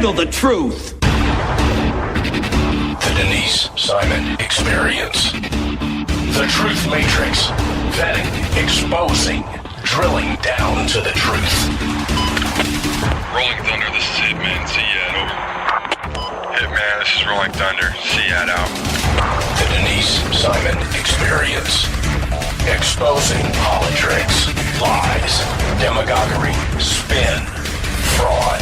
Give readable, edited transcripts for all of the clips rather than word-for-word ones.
handle the truth. The Denise Simon Experience. The Truth Matrix. Vetting, exposing, drilling down to the truth. Rolling Thunder, this is Hitman. Seat over. Hitman, this is Rolling Thunder. Seat out. The Denise Simon Experience. Exposing politics, lies, demagoguery, spin, fraud.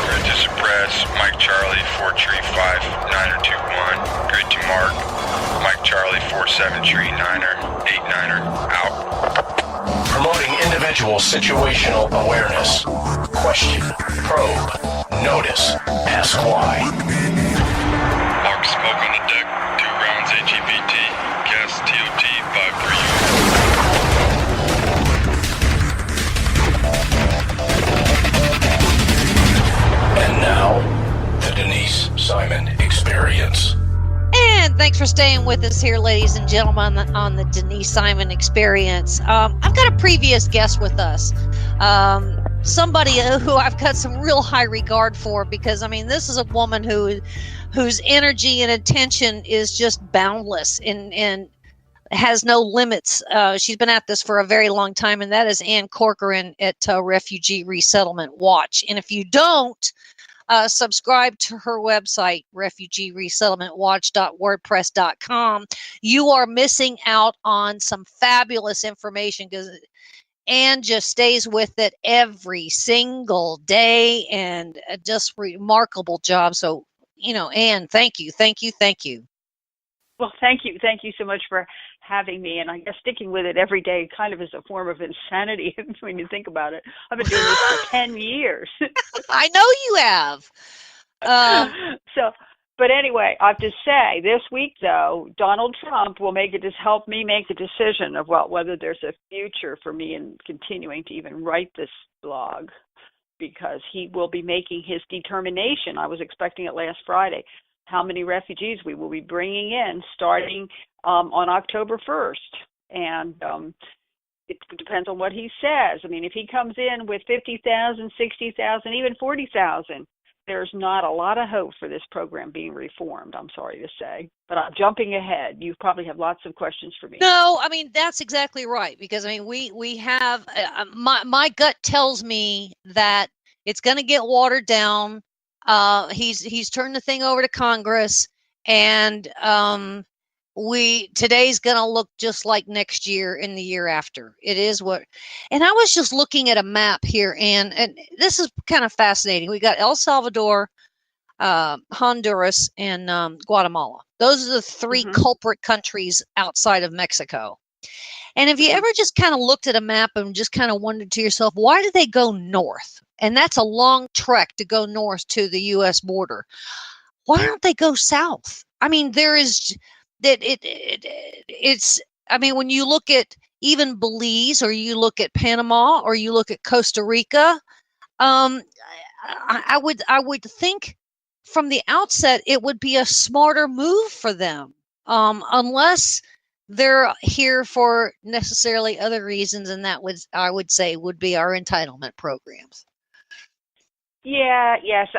Grid to suppress. Mike Charlie, 4 tree 5, 9er 2-1. Grid to mark. Mike Charlie, 4-7 tree 9er, 8-9er, out. Promoting individual situational awareness. Question, probe, notice, ask why. Mark smoke on the deck, 2 rounds HEBT, gas TOT 5-3. And now, the Denise Simon Experience. And thanks for staying with us here, ladies and gentlemen, on the Denise Simon Experience. I've got a previous guest with us, somebody who I've got some real high regard for, because, I mean, this is a woman whose energy and attention is just boundless and has no limits. She's been at this for a very long time, and that is Ann Corcoran at Refugee Resettlement Watch. And if you don't, subscribe to her website, refugeeresettlementwatch.wordpress.com. You are missing out on some fabulous information, because Ann just stays with it every single day, and just remarkable job. So, Ann, thank you. Well, thank you. Thank you so much for having me. And I guess sticking with it every day kind of is a form of insanity when you think about it. I've been doing this for 10 years. I know you have. But anyway, I have to say, this week, though, Donald Trump will help me make a decision of whether there's a future for me in continuing to even write this blog, because he will be making his determination. I was expecting it last Friday, how many refugees we will be bringing in starting on October 1st. And it depends on what he says. I mean, if he comes in with 50,000, 60,000, even 40,000, there's not a lot of hope for this program being reformed, I'm sorry to say. But I'm jumping ahead. You probably have lots of questions for me. No, I mean, that's exactly right. Because, I mean, we have, my gut tells me that it's going to get watered down. He's turned the thing over to Congress, and today's gonna look just like next year and the year after. It is what, and I was just looking at a map here, and this is kind of fascinating. We got El Salvador, Honduras, and Guatemala. Those are the 3 culprit countries outside of Mexico. And if you ever just kind of looked at a map and just kind of wondered to yourself, why do they go north? And that's a long trek to go north to the U.S. border. Why don't they go south? I mean, there is that it's. I mean, when you look at even Belize, or you look at Panama, or you look at Costa Rica, I would think from the outset it would be a smarter move for them, unless they're here for necessarily other reasons, and that I would say would be our entitlement programs. Yeah, yes,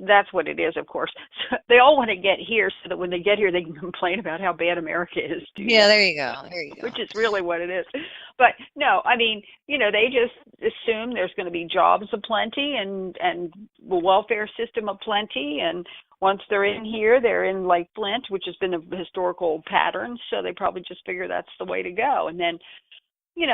that's what it is, of course. So they all want to get here so that when they get here, they can complain about how bad America is. Yeah, there you go. Which is really what it is. But no, I mean, they just assume there's going to be jobs aplenty and a welfare system aplenty, and once they're in here, they're in like Flint, which has been a historical pattern, so they probably just figure that's the way to go. And then,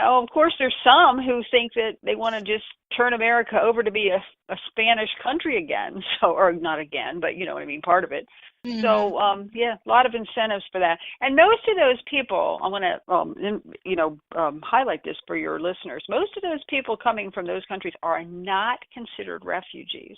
of course, there's some who think that they want to just turn America over to be a Spanish country again. So, or not again, but you know what I mean, part of it. Mm-hmm. So, a lot of incentives for that. And most of those people, I want to, highlight this for your listeners. Most of those people coming from those countries are not considered refugees.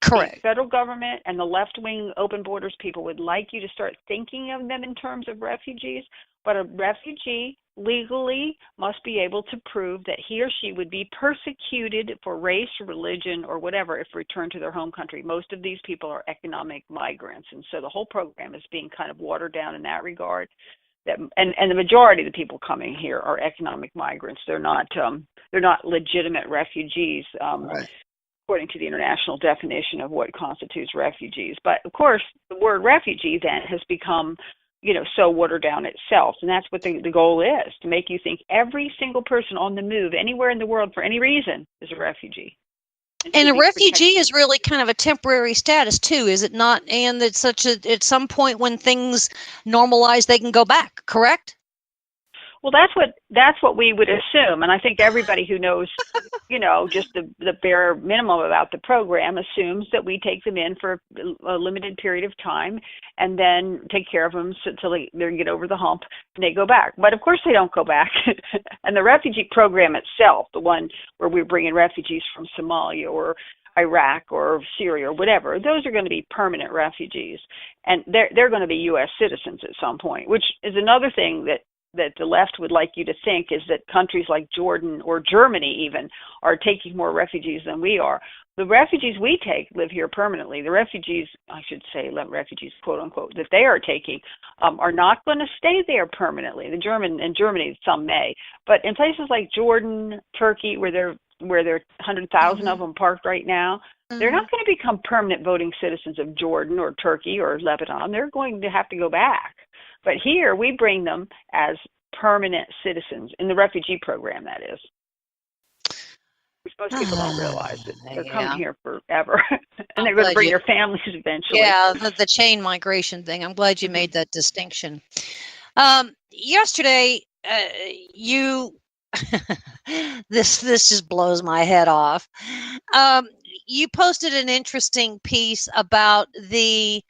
Correct. The federal government and the left-wing open borders people would like you to start thinking of them in terms of refugees, but a refugee legally must be able to prove that he or she would be persecuted for race, religion, or whatever if returned to their home country. Most of these people are economic migrants, and so the whole program is being kind of watered down in that regard. And the majority of the people coming here are economic migrants. They're not they're not legitimate refugees. Right. According to the international definition of what constitutes refugees. But of course, the word refugee then has become, so watered down itself. And that's what the goal is, to make you think every single person on the move anywhere in the world for any reason is a refugee. And a refugee is really kind of a temporary status too, is it not? And it's at some point when things normalize, they can go back, correct? Well, that's what we would assume, and I think everybody who knows, just the bare minimum about the program assumes that we take them in for a limited period of time, and then take care of them until they get over the hump and they go back. But of course, they don't go back. And the refugee program itself, the one where we're bringing refugees from Somalia or Iraq or Syria or whatever, those are going to be permanent refugees, and they're going to be U.S. citizens at some point, which is another thing that the left would like you to think, is that countries like Jordan or Germany even are taking more refugees than we are. The refugees we take live here permanently. The refugees, I should say, refugees, quote unquote, that they are taking are not going to stay there permanently. In Germany, some may, but in places like Jordan, Turkey, where there are 100,000 of them parked right now, they're not going to become permanent voting citizens of Jordan or Turkey or Lebanon. They're going to have to go back. But here, we bring them as permanent citizens in the refugee program, that is. Which most people don't realize that they're coming here forever. And they're going to bring their families eventually. Yeah, the chain migration thing. I'm glad you made that distinction. Yesterday, you... this just blows my head off. You posted an interesting piece about the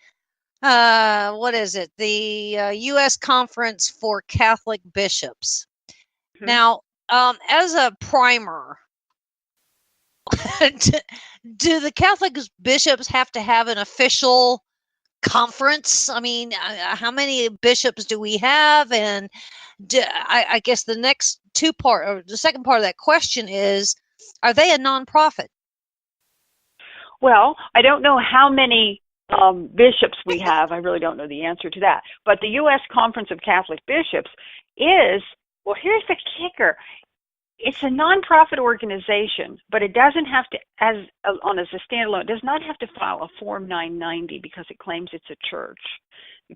the U.S. Conference for Catholic Bishops. Mm-hmm. Now, as a primer, do the Catholic bishops have to have an official conference? I mean, how many bishops do we have? And I guess the second part of that question is, are they a nonprofit? Well, I don't know how many bishops we have. I really don't know the answer to that. But the U.S. Conference of Catholic Bishops is, well, here's the kicker. It's a nonprofit organization, but it doesn't have to, as a standalone, it does not have to file a Form 990 because it claims it's a church.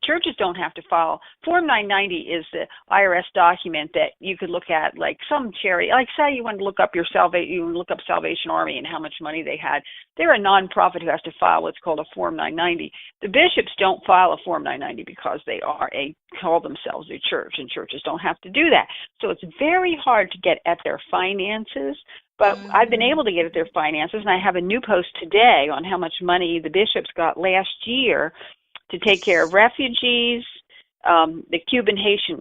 Churches don't have to file. Form 990 is the IRS document that you could look at, like some charity, like say you want to look up Salvation Army and how much money they had. They're a nonprofit who has to file what's called a Form 990. The bishops don't file a Form 990 because they call themselves a church, and churches don't have to do that. So it's very hard to get at their finances. But I've been able to get at their finances, and I have a new post today on how much money the bishops got last year to take care of refugees, the Cuban-Haitian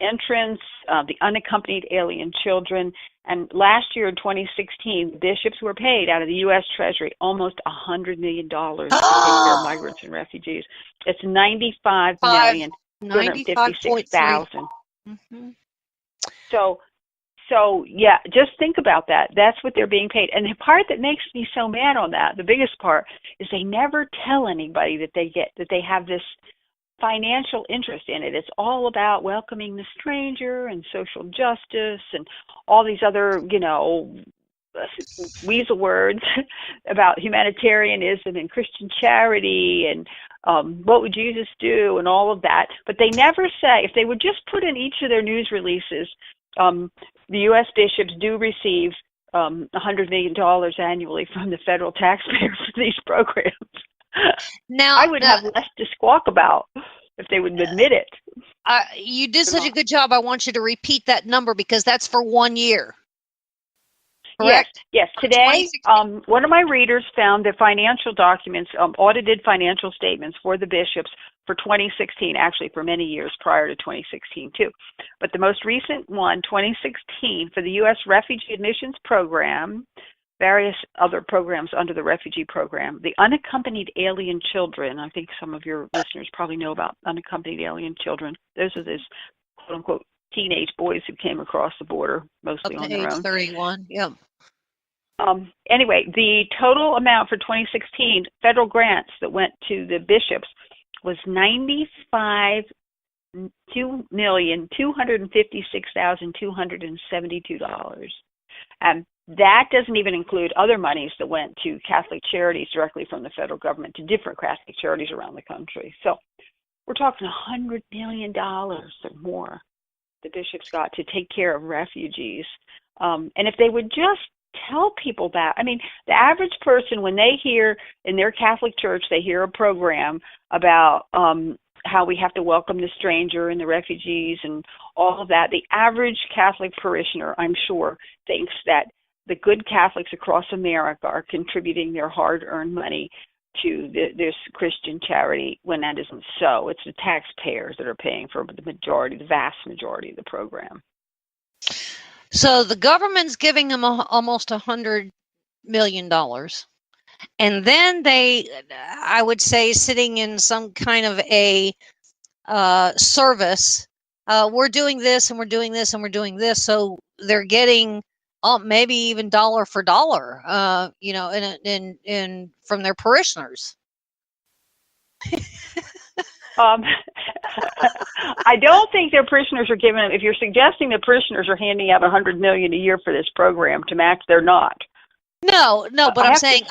entrants, the unaccompanied alien children. And last year in 2016, bishops were paid out of the U.S. Treasury almost $100 million to take care of migrants and refugees. It's $95,256,000. Mm-hmm. So yeah, just think about that. That's what they're being paid. And the part that makes me so mad on that, the biggest part, is they never tell anybody that they have this financial interest in it. It's all about welcoming the stranger and social justice and all these other, weasel words about humanitarianism and Christian charity and what would Jesus do and all of that. But they never say, if they would just put in each of their news releases, the U.S. bishops do receive $100 million annually from the federal taxpayers for these programs. Now, I would have less to squawk about if they would admit it. You did such a good job. I want you to repeat that number because that's for 1 year. Correct? Yes. Today, one of my readers found the financial documents, audited financial statements for the bishops for 2016, actually for many years prior to 2016 too. But the most recent one, 2016, for the U.S. Refugee Admissions Program, various other programs under the refugee program, the unaccompanied alien children. I think some of your listeners probably know about unaccompanied alien children. Those are these quote-unquote teenage boys who came across the border, mostly on their own. 31, yeah. Anyway, the total amount for 2016 federal grants that went to the bishops was $95,256,272. And that doesn't even include other monies that went to Catholic charities directly from the federal government to different Catholic charities around the country. So we're talking $100 million or more the bishops got to take care of refugees. And if they would just tell people that, I mean, the average person, when they hear in their Catholic church, they hear a program about how we have to welcome the stranger and the refugees and all of that, the average Catholic parishioner, I'm sure, thinks that the good Catholics across America are contributing their hard-earned money to this Christian charity, when that isn't so. It's the taxpayers that are paying for the vast majority of the program. So the government's giving them almost $100 million. And then they, I would say, sitting in some kind of a service, we're doing this and we're doing this and we're doing this. So they're getting maybe even dollar for dollar, in from their parishioners. I don't think their parishioners are giving them. If you're suggesting the parishioners are handing out $100 million a year for this program to match, they're not. No, but I'm saying,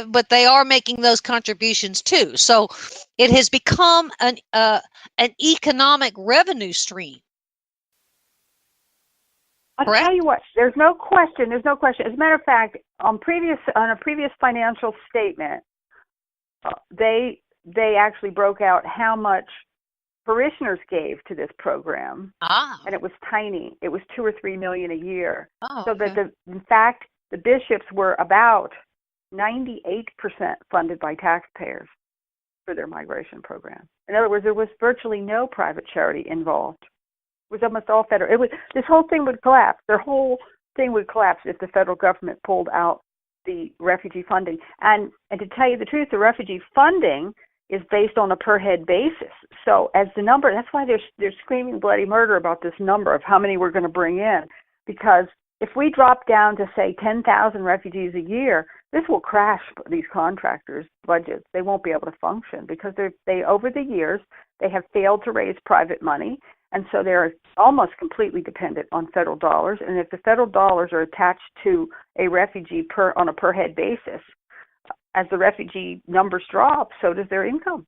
but they are making those contributions too. So it has become an economic revenue stream. I'll tell you what, there's no question. As a matter of fact, on a previous financial statement, they actually broke out how much parishioners gave to this program, and it was tiny. It was $2 or $3 million a year. So that in fact, the bishops were about 98% funded by taxpayers for their migration program. In other words, there was virtually no private charity involved. It was almost all federal. This whole thing would collapse. Their whole thing would collapse if the federal government pulled out the refugee funding. And to tell you the truth, the refugee funding is based on a per head basis. So as the number, that's why they're screaming bloody murder about this number of how many we're going to bring in. Because if we drop down to, say, 10,000 refugees a year, this will crash these contractors' budgets. They won't be able to function because they over the years, they have failed to raise private money. And so they're almost completely dependent on federal dollars. And if the federal dollars are attached to a refugee on a per head basis, as the refugee numbers drop, so does their income.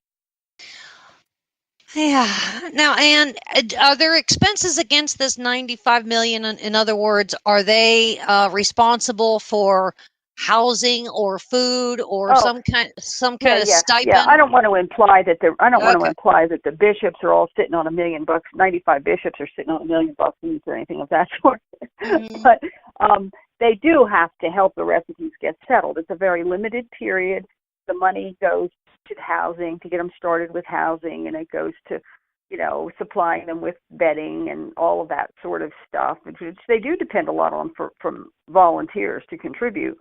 Yeah. Now, Anne, are there expenses against this $95 million? In other words, are they responsible for housing or food or some kind of stipend? Yeah, I don't want to imply that the bishops are all sitting on $1 million. 95 bishops are sitting on $1 million or anything of that sort. Mm-hmm. But they do have to help the refugees get settled. It's a very limited period. The money goes to housing, to get them started with housing, and it goes to, supplying them with bedding and all of that sort of stuff, which they do depend a lot on from volunteers to contribute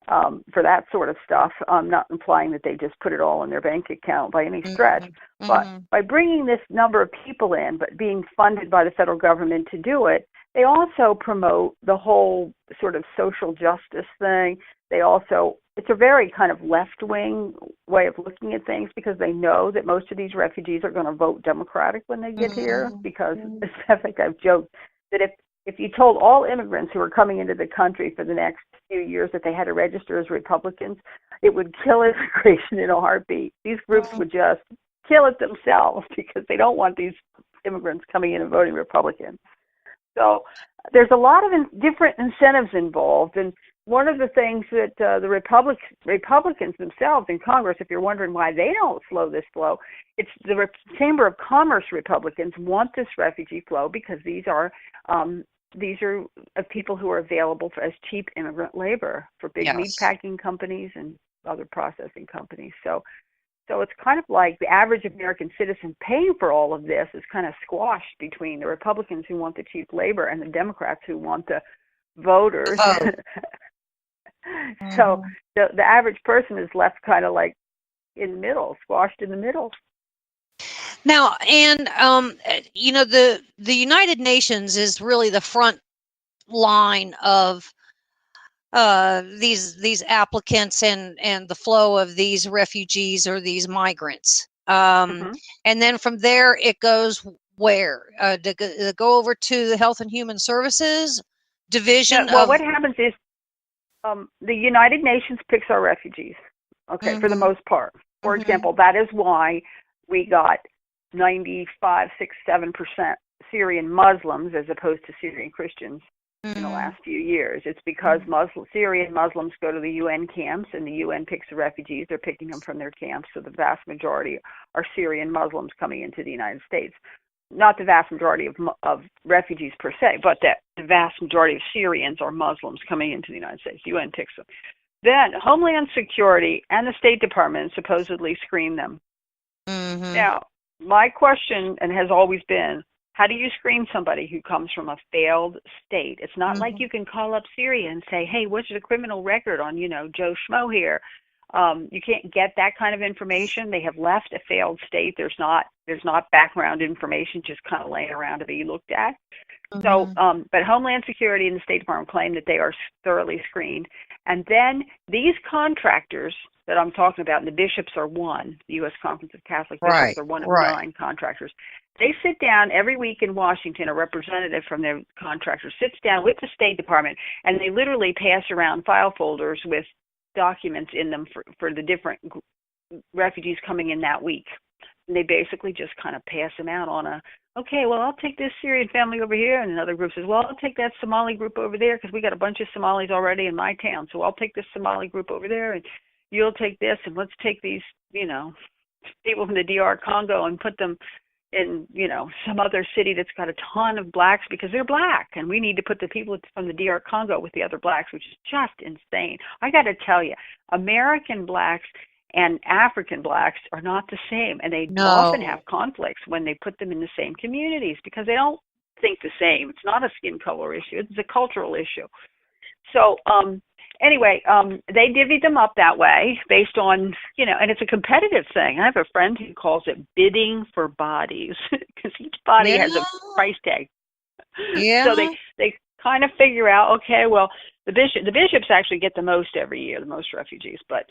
for that sort of stuff. I'm not implying that they just put it all in their bank account by any stretch, Mm-hmm. but by bringing this number of people in, but being funded by the federal government to do it, they also promote the whole sort of social justice thing. It's a very kind of left-wing way of looking at things because they know that most of these refugees are going to vote Democratic when they get here, because I think I've joked that if you told all immigrants who are coming into the country for the next few years that they had to register as Republicans, it would kill immigration in a heartbeat. These groups would just kill it themselves because they don't want these immigrants coming in and voting Republican. So there's a lot of different incentives involved, and one of the things that the Republicans themselves in Congress, if you're wondering why they don't slow this flow, it's the Chamber of Commerce Republicans want this refugee flow because these are people who are available as cheap immigrant labor for big meatpacking companies and other processing companies. So it's kind of like the average American citizen paying for all of this is kind of squashed between the Republicans who want the cheap labor and the Democrats who want the voters. So the average person is left kind of like in the middle, squashed in the middle. Now, and the United Nations is really the front line of these applicants and the flow of these refugees or these migrants. And then from there it goes where? To go over to the Health and Human Services? division well, of. what happens is the United Nations picks our refugees, okay, for the most part. For example, that is why we got 95, 6, 7% Syrian Muslims as opposed to Syrian Christians in the last few years. It's because Syrian Muslims go to the UN camps, and the UN picks the refugees. They're picking them from their camps, so the vast majority are Syrian Muslims coming into the United States. Not the vast majority of refugees per se, but that the vast majority of Syrians are Muslims coming into the United States. The UN picks them. Then Homeland Security and the State Department supposedly screen them. Now, my question, and has always been, how do you screen somebody who comes from a failed state? It's not like you can call up Syria and say, hey, what's the criminal record on, Joe Schmo here? You can't get that kind of information. They have left a failed state. There's not background information just kind of laying around to be looked at. So, but Homeland Security and the State Department claim that they are thoroughly screened. And then these contractors that I'm talking about, and the bishops are one, the U.S. Conference of Catholic Bishops are one of 9 contractors. They sit down every week in Washington, a representative from their contractor sits down with the State Department, and they literally pass around file folders with documents in them for the different refugees coming in that week. And they basically just kind of pass them out on okay, well, I'll take this Syrian family over here, and another group says, well, I'll take that Somali group over there because we got a bunch of Somalis already in my town, so I'll take this Somali group over there, and you'll take this, and let's take these, people from the DR Congo and put them in, some other city that's got a ton of blacks because they're black, and we need to put the people from the DR Congo with the other blacks, which is just insane. I got to tell you, American blacks and African blacks are not the same, and they often have conflicts when they put them in the same communities because they don't think the same. It's not a skin color issue. It's a cultural issue. So anyway, they divvied them up that way based on, and it's a competitive thing. I have a friend who calls it bidding for bodies because each body has a price tag. So they kind of figure out, okay, well, the bishops actually get the most every year, the most refugees, but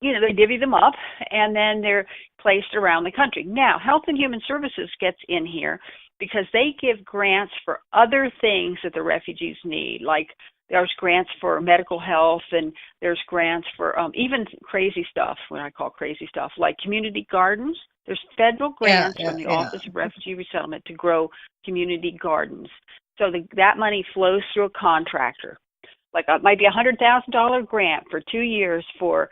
they divvy them up, and then they're placed around the country. Now, Health and Human Services gets in here because they give grants for other things that the refugees need, like there's grants for medical health, and there's grants for even crazy stuff, what I call crazy stuff, like community gardens. There's federal grants from the Office of Refugee Resettlement to grow community gardens. So that money flows through a contractor. Like it might be $100,000 grant for 2 years for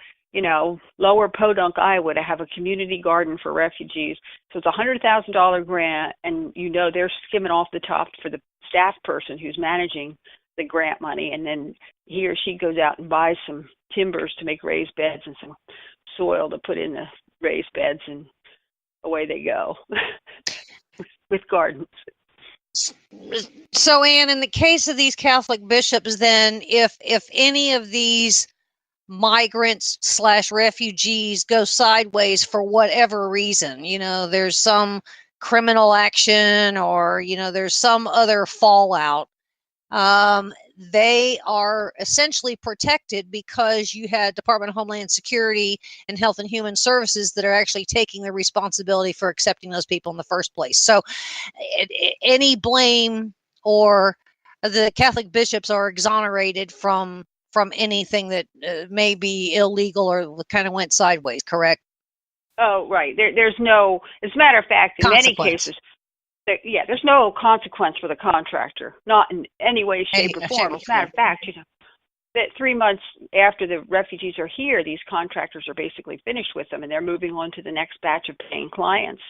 Lower Podunk, Iowa, to have a community garden for refugees. So it's a $100,000 grant, and they're skimming off the top for the staff person who's managing the grant money, and then he or she goes out and buys some timbers to make raised beds and some soil to put in the raised beds, and away they go with gardens. So, Anne, in the case of these Catholic bishops, then if any of these migrants / refugees go sideways for whatever reason, there's some criminal action or, there's some other fallout, they are essentially protected because you had Department of Homeland Security and Health and Human Services that are actually taking the responsibility for accepting those people in the first place. So any blame, or the Catholic bishops are exonerated from anything that may be illegal or kind of went sideways, correct? Oh, right. There's no, as a matter of fact, in many cases, there's no consequence for the contractor, not in any way, shape, or form. As a matter of fact, that 3 months after the refugees are here, these contractors are basically finished with them, and they're moving on to the next batch of paying clients.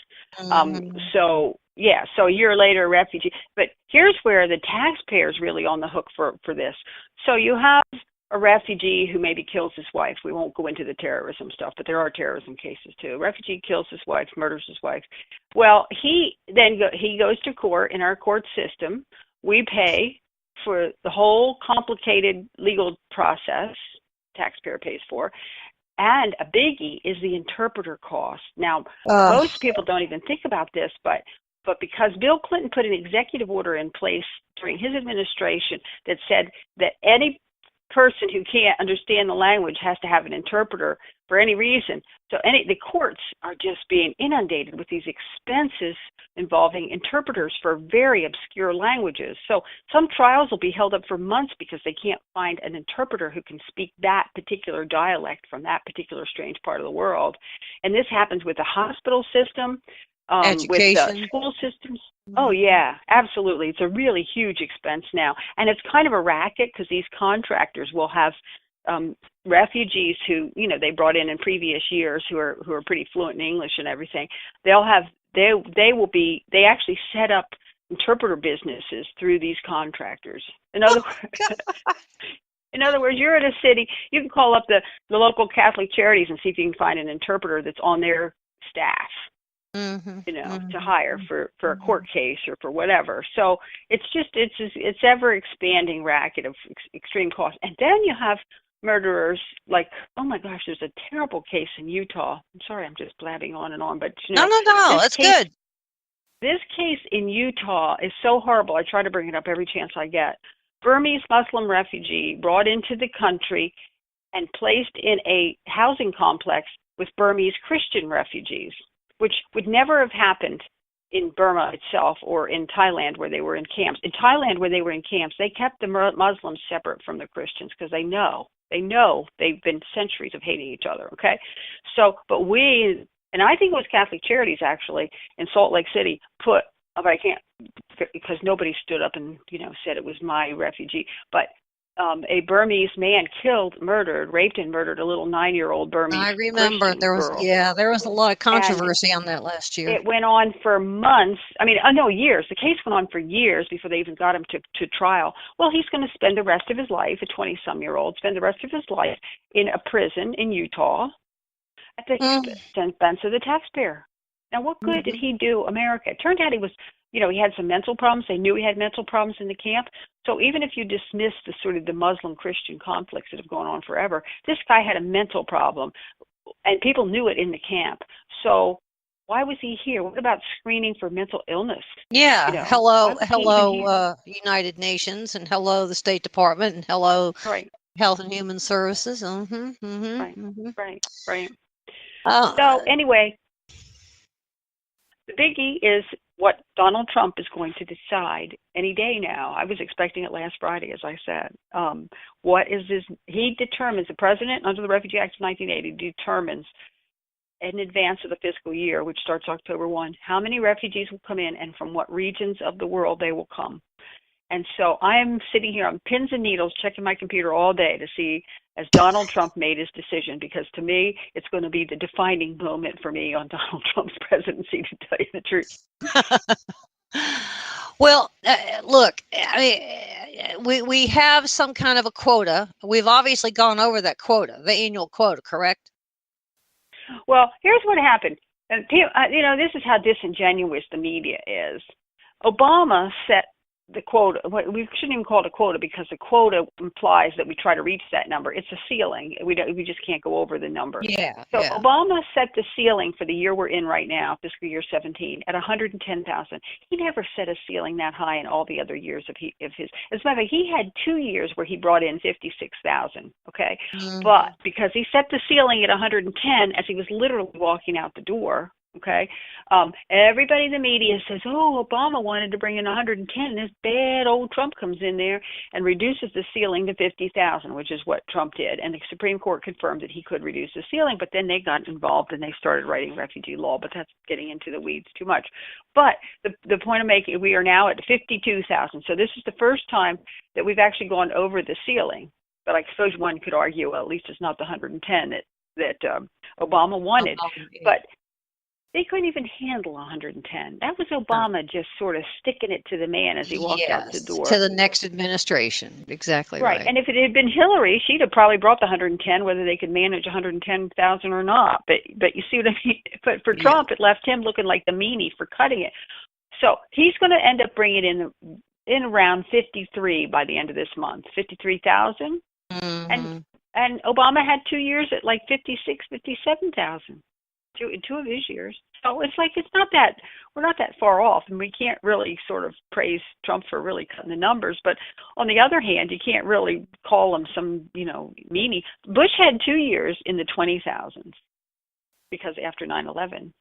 So a year later, refugee. But here's where the taxpayer's really on the hook for this. So you have a refugee who maybe kills his wife. We won't go into the terrorism stuff, but there are terrorism cases too. A refugee kills his wife, murders his wife. Well, he goes to court in our court system. We pay for the whole complicated legal process, taxpayer pays for, and a biggie is the interpreter cost. Now, most people don't even think about this, but because Bill Clinton put an executive order in place during his administration that said that any person who can't understand the language has to have an interpreter for any reason. So the courts are just being inundated with these expenses involving interpreters for very obscure languages. So some trials will be held up for months because they can't find an interpreter who can speak that particular dialect from that particular strange part of the world. And this happens with the hospital system, with the school systems. Oh, yeah, absolutely. It's a really huge expense now. And it's kind of a racket because these contractors will have refugees who, they brought in previous years who are pretty fluent in English and everything. They actually set up interpreter businesses through these contractors. In other words, you're in a city, you can call up the local Catholic Charities and see if you can find an interpreter that's on their staff. To hire for a court case or for whatever. So it's ever expanding racket of extreme cost. And then you have murderers like, oh my gosh, there's a terrible case in Utah. I'm sorry, I'm just blabbing on and on, but no, it's good. This case in Utah is so horrible. I try to bring it up every chance I get. Burmese Muslim refugee brought into the country and placed in a housing complex with Burmese Christian refugees, which would never have happened in Burma itself or in Thailand where they were in camps. In Thailand where they were in camps, they kept the Muslims separate from the Christians because they know they've been centuries of hating each other, okay? So, but and I think it was Catholic Charities actually in Salt Lake City but I can't, because nobody stood up and, said it was my refugee, but a Burmese man raped and murdered a little 9-year-old Burmese I remember Christian there was girl. There was a lot of controversy on that last year. It went on for months. Years. The case went on for years before they even got him to trial. Well, he's going to spend the rest of his life, a 20-some-year-old, spend the rest of his life in a prison in Utah at the expense of the taxpayer. Now, what good did he do America? It turned out he was, he had some mental problems. They knew he had mental problems in the camp. So even if you dismiss the sort of the Muslim-Christian conflicts that have gone on forever, this guy had a mental problem, and people knew it in the camp. So why was he here? What about screening for mental illness? Yeah. Hello, United Nations, and hello, the State Department, and hello, Health and Human Services. Right. Oh. So anyway, the biggie is what Donald Trump is going to decide any day now. I was expecting it last Friday, as I said. He determines, the president under the Refugee Act of 1980 determines in advance of the fiscal year, which starts October 1, how many refugees will come in and from what regions of the world they will come. And so I'm sitting here on pins and needles checking my computer all day to see as Donald Trump made his decision, because to me, it's going to be the defining moment for me on Donald Trump's presidency, to tell you the truth. Well, look, we have some kind of a quota. We've obviously gone over that quota, the annual quota, correct? Well, here's what happened. And this is how disingenuous the media is. Obama set the quota. We shouldn't even call it a quota, because the quota implies that we try to reach that number. It's a ceiling. We just can't go over the number. Yeah. So Obama set the ceiling for the year we're in right now, fiscal year 17, at 110,000. He never set a ceiling that high in all the other years of his. As a matter of fact, he had 2 years where he brought in 56,000. Okay, but because he set the ceiling at 110 as he was literally walking out the door. Okay, everybody in the media says, oh, Obama wanted to bring in 110. This bad old Trump comes in there and reduces the ceiling to 50,000, which is what Trump did. And the Supreme Court confirmed that he could reduce the ceiling, but then they got involved and they started writing refugee law, but that's getting into the weeds too much. But the point I'm making, we are now at 52,000. So this is the first time that we've actually gone over the ceiling. But I suppose one could argue, well, at least it's not the 110 that Obama wanted. But they couldn't even handle 110. That was Obama just sort of sticking it to the man as he walked out the door. To the next administration. Exactly right. And if it had been Hillary, she'd have probably brought the 110, whether they could manage 110,000 or not. But you see what I mean? But for Trump, it left him looking like the meanie for cutting it. So he's going to end up bringing in around 53 by the end of this month, 53,000. And Obama had 2 years at like 56, 57,000. in 2 of his years. So it's like we're not that far off, and we can't really sort of praise Trump for really cutting the numbers. But on the other hand, you can't really call him some, meanie. Bush had 2 years in the 20,000s because after 9/11.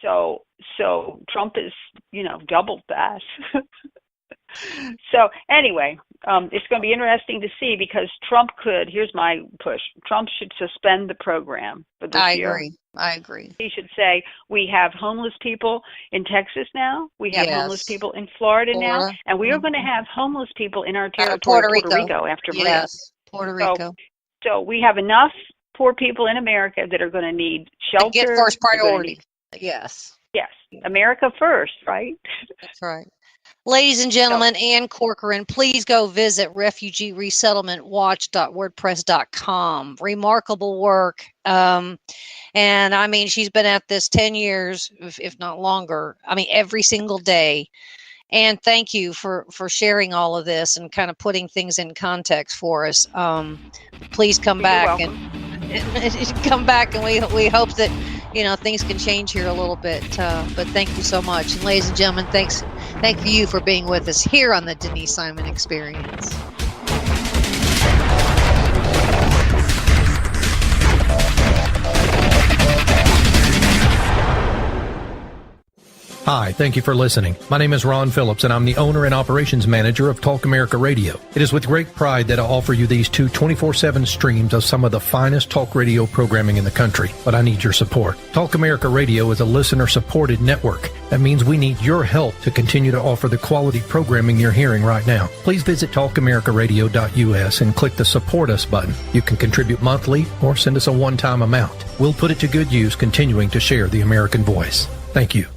So Trump is, doubled that. So anyway, it's going to be interesting to see because here's my push, Trump should suspend the program for this year. I agree. He should say, we have homeless people in Texas now, we have homeless people in Florida now, and we are going to have homeless people in our territory, Puerto Rico after Maria. Yes, Puerto Rico. So we have enough poor people in America that are going to need shelter. Get first priority. Yes. Yes. America first, right? That's right. Ladies and gentlemen, Ann Corcoran, please go visit refugeeresettlementwatch.wordpress.com. Remarkable work. And I mean, she's been at this 10 years, if not longer. I mean, every single day. And thank you for sharing all of this and kind of putting things in context for us. Please come back and come back, and we hope that things can change here a little bit. But thank you so much, and ladies and gentlemen, thank you for being with us here on the Denise Simon Experience. Hi, thank you for listening. My name is Ron Phillips, and I'm the owner and operations manager of Talk America Radio. It is with great pride that I offer you these two 24/7 streams of some of the finest talk radio programming in the country, but I need your support. Talk America Radio is a listener-supported network. That means we need your help to continue to offer the quality programming you're hearing right now. Please visit talkamericaradio.us and click the Support Us button. You can contribute monthly or send us a one-time amount. We'll put it to good use continuing to share the American voice. Thank you.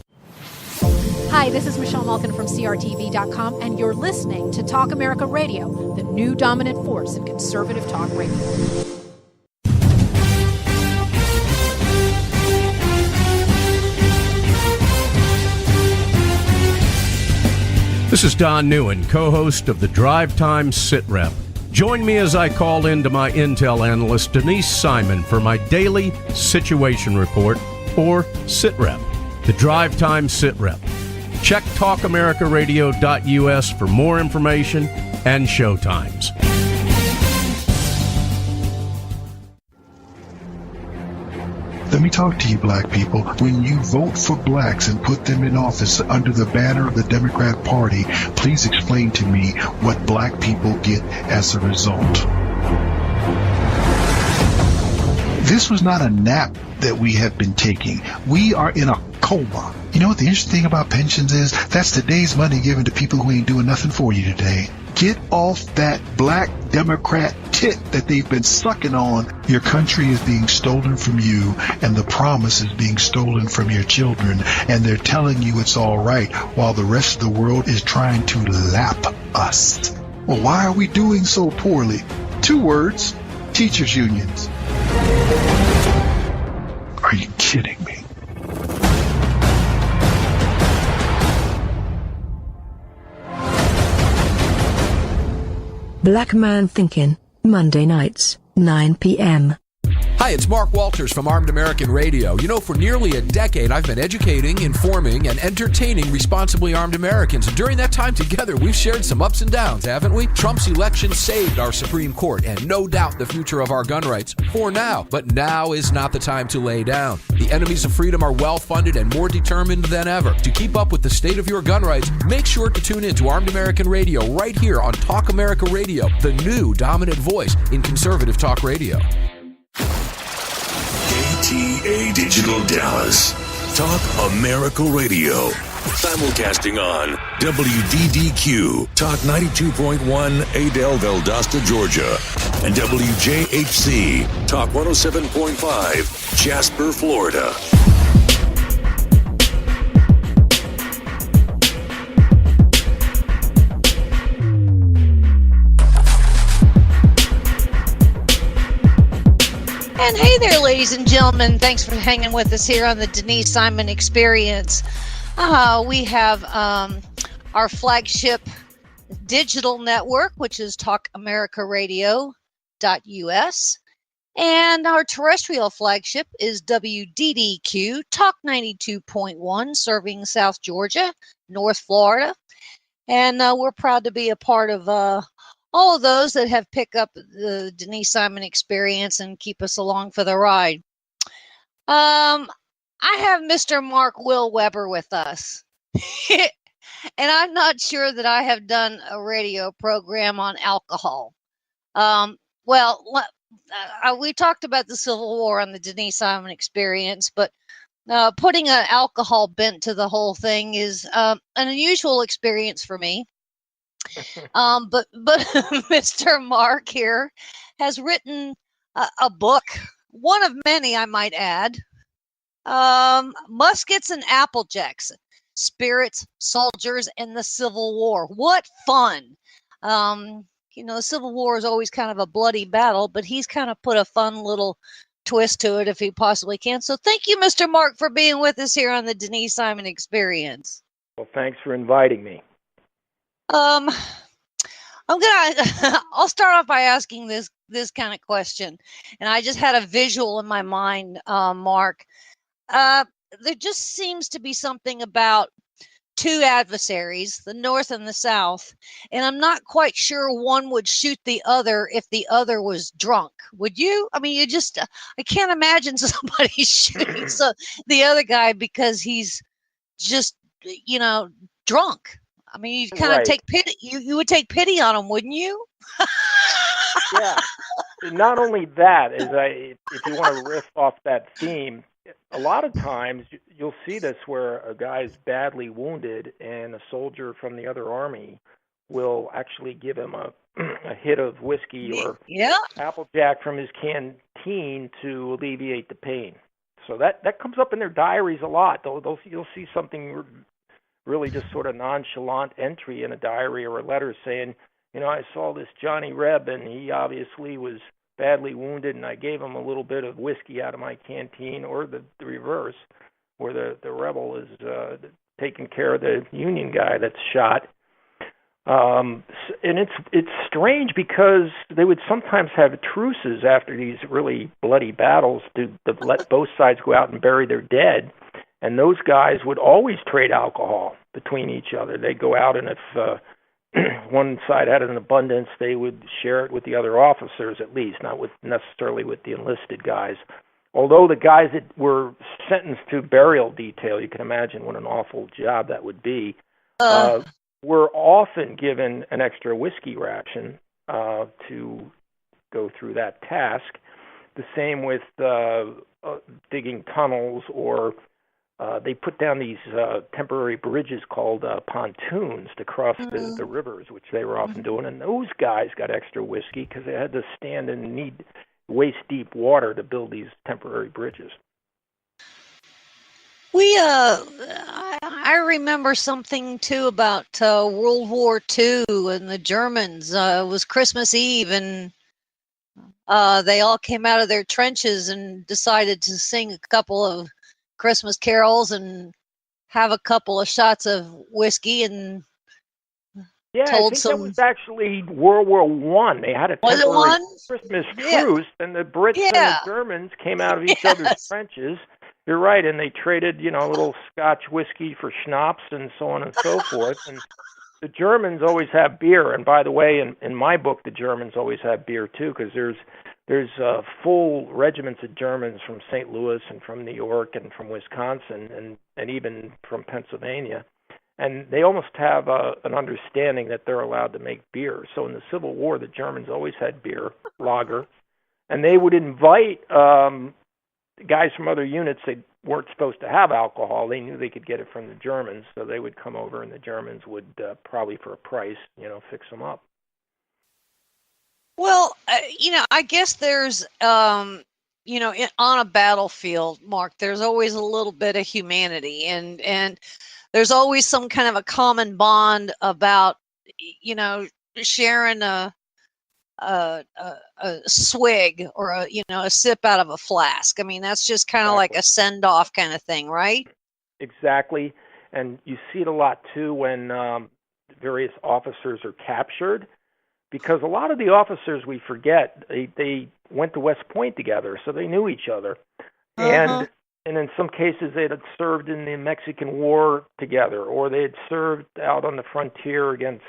Hi, this is Michelle Malkin from CRTV.com, and you're listening to Talk America Radio, the new dominant force in conservative talk radio. This is Don Newen, co-host of the Drive Time Sit Rep. Join me as I call in to my Intel analyst, Denise Simon, for my daily situation report, or Sit Rep, the Drive Time Sit Rep. Check talkamericaradio.us for more information and show times. Let me talk to you, black people. When you vote for blacks and put them in office under the banner of the Democrat Party, please explain to me what black people get as a result. This was not a nap that we have been taking. We are in a coma. You know what the interesting thing about pensions is? That's today's money given to people who ain't doing nothing for you today. Get off that black Democrat tit that they've been sucking on. Your country is being stolen from you, and the promise is being stolen from your children, and they're telling you it's all right while the rest of the world is trying to lap us. Well, why are we doing so poorly? 2 words: teachers' unions. Are you kidding me? Black Man Thinking, Monday nights, 9 p.m. Hi, it's Mark Walters from Armed American Radio. You know, for nearly a decade, I've been educating, informing, and entertaining responsibly armed Americans. And during that time together, we've shared some ups and downs, haven't we? Trump's election saved our Supreme Court and no doubt the future of our gun rights for now. But now is not the time to lay down. The enemies of freedom are well-funded and more determined than ever. To keep up with the state of your gun rights, make sure to tune in to Armed American Radio right here on Talk America Radio, the new dominant voice in conservative talk radio. KTA Digital Dallas. Talk America Radio. Simulcasting on WDDQ, Talk 92.1, Adel, Valdosta, Georgia. And WJHC, Talk 107.5, Jasper, Florida. And hey there, ladies and gentlemen. Thanks for hanging with us here on the Denise Simon Experience. We have our flagship digital network, which is talkamericaradio.us. And our terrestrial flagship is WDDQ Talk 92.1, serving South Georgia, North Florida. And we're proud to be a part of all of those that have picked up the Denise Simon experience and keep us along for the ride. I have Mr. Mark Will Weber with us. And I'm not sure that I have done a radio program on alcohol. We talked about the Civil War on the Denise Simon experience, but putting an alcohol bent to the whole thing is an unusual experience for me. But Mr. Mark here has written a book, one of many, I might add. Muskets and Applejacks, Spirits, Soldiers, and the Civil War. What fun! The Civil War is always kind of a bloody battle, but he's kind of put a fun little twist to it if he possibly can. So thank you, Mr. Mark, for being with us here on the Denise Simon Experience. Well, thanks for inviting me. I'll start off by asking this kind of question, and I just had a visual in my mind, Mark. There just seems to be something about two adversaries, the North and the South, and I'm not quite sure one would shoot the other if the other was drunk. Would you? I mean, I can't imagine somebody shooting the other guy because he's just, drunk. I mean, you kind of take pity. You would take pity on him, wouldn't you? Yeah. Not only that, if you want to riff off that theme, a lot of times you'll see this where a guy's badly wounded and a soldier from the other army will actually give him a hit of whiskey or Applejack from his canteen to alleviate the pain. So that comes up in their diaries a lot. You'll see something really just sort of nonchalant entry in a diary or a letter saying, I saw this Johnny Reb and he obviously was badly wounded, and I gave him a little bit of whiskey out of my canteen, or the reverse, where the rebel is taking care of the Union guy that's shot. And it's strange because they would sometimes have truces after these really bloody battles to let both sides go out and bury their dead, and those guys would always trade alcohol between each other. They'd go out, and if one side had an abundance, they would share it with the other officers, at least, not necessarily with the enlisted guys. Although the guys that were sentenced to burial detail, you can imagine what an awful job that would be, were often given an extra whiskey ration to go through that task. The same with digging tunnels, or they put down these temporary bridges called pontoons to cross the rivers, which they were often doing. And those guys got extra whiskey because they had to stand in waist-deep water to build these temporary bridges. I remember something too about World War II and the Germans. It was Christmas Eve, and they all came out of their trenches and decided to sing a couple of Christmas carols and have a couple of shots of whiskey and I think that was actually World War I. They had a temporary Christmas truce, and the Brits and the Germans came out of each other's trenches. You're right, and they traded, a little Scotch whiskey for schnapps and so on and so forth. And the Germans always have beer. And by the way, in my book, the Germans always have beer too, because there's full regiments of Germans from St. Louis and from New York and from Wisconsin and even from Pennsylvania. And they almost have an understanding that they're allowed to make beer. So in the Civil War, the Germans always had beer, lager, and they would invite guys from other units that weren't supposed to have alcohol. They knew they could get it from the Germans, so they would come over, and the Germans would probably for a price, fix them up. Well, I guess there's, on a battlefield, Mark, there's always a little bit of humanity, and there's always some kind of a common bond about, sharing a swig or a sip out of a flask. I mean, that's just kind of like a send-off kind of thing, right? Exactly. And you see it a lot too when various officers are captured, because a lot of the officers, we forget, they went to West Point together, so they knew each other. And in some cases, they had served in the Mexican War together, or they had served out on the frontier against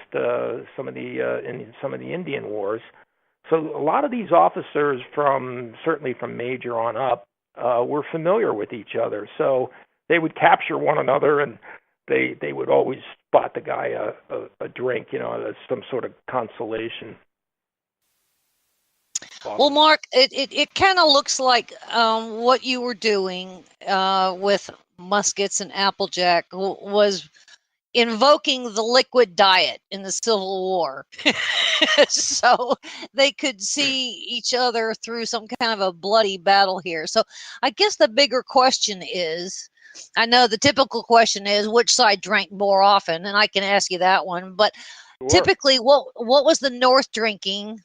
some of the Indian wars. So a lot of these officers, certainly from major on up, were familiar with each other. So they would capture one another, and they would always spot the guy a drink, as some sort of consolation. Awesome. Well, Mark, it kind of looks like what you were doing with Muskets and Applejack was invoking the liquid diet in the Civil War. So they could see each other through some kind of a bloody battle here. So I guess the bigger question is, I know the typical question is which side drank more often, and I can ask you that one, but Sure. Typically what was the North drinking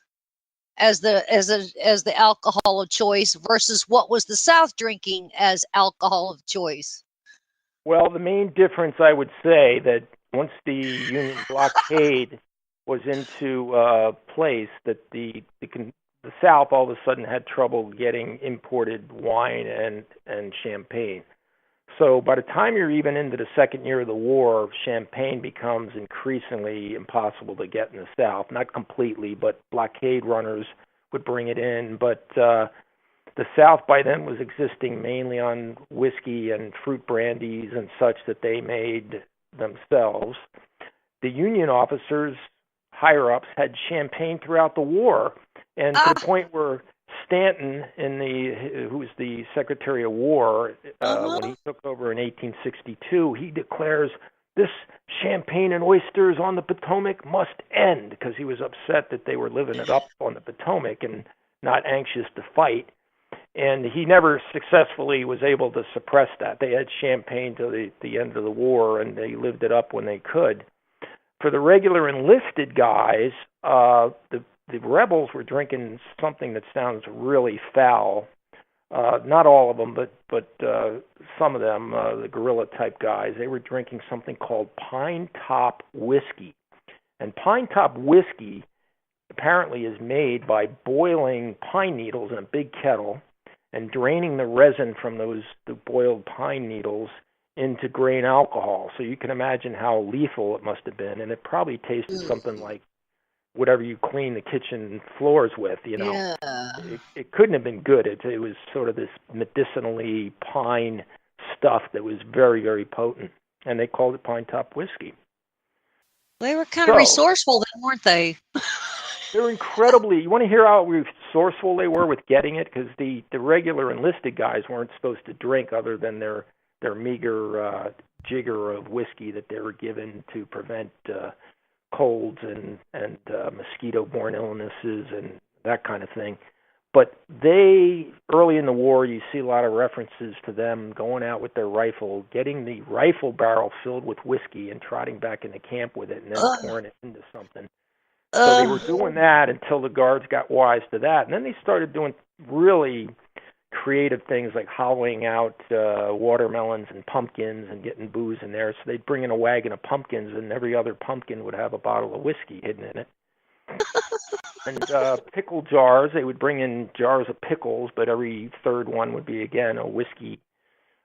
as the alcohol of choice versus what was the South drinking as alcohol of choice? Well, the main difference, I would say, that once the Union blockade was into place, that the South all of a sudden had trouble getting imported wine and champagne. So by the time you're even into the second year of the war, champagne becomes increasingly impossible to get in the South. Not completely, but blockade runners would bring it in. But the South by then was existing mainly on whiskey and fruit brandies and such that they made themselves. The Union officers, higher-ups, had champagne throughout the war, and to the point where Stanton, who was the Secretary of War, when he took over in 1862, he declares this champagne and oysters on the Potomac must end, because he was upset that they were living it up on the Potomac and not anxious to fight. And he never successfully was able to suppress that. They had champagne till the end of the war, and they lived it up when they could. For the regular enlisted guys, the rebels were drinking something that sounds really foul. Not all of them, but some of them, the guerrilla-type guys, they were drinking something called pine top whiskey. And pine top whiskey apparently is made by boiling pine needles in a big kettle and draining the resin from the boiled pine needles into grain alcohol. So you can imagine how lethal it must have been, and it probably tasted something like whatever you clean the kitchen floors with, Yeah. It couldn't have been good. It was sort of this medicinally pine stuff that was very, very potent, and they called it pine top whiskey. They were kind of resourceful then, weren't they? They're incredibly, you want to hear how resourceful they were with getting it? Because the regular enlisted guys weren't supposed to drink other than their meager jigger of whiskey that they were given to prevent colds and mosquito-borne illnesses and that kind of thing. But they, early in the war, you see a lot of references to them going out with their rifle, getting the rifle barrel filled with whiskey and trotting back into camp with it and then pouring it into something. So they were doing that until the guards got wise to that. And then they started doing really creative things like hollowing out watermelons and pumpkins and getting booze in there. So they'd bring in a wagon of pumpkins, and every other pumpkin would have a bottle of whiskey hidden in it. And pickle jars, they would bring in jars of pickles, but every third one would be, again, a whiskey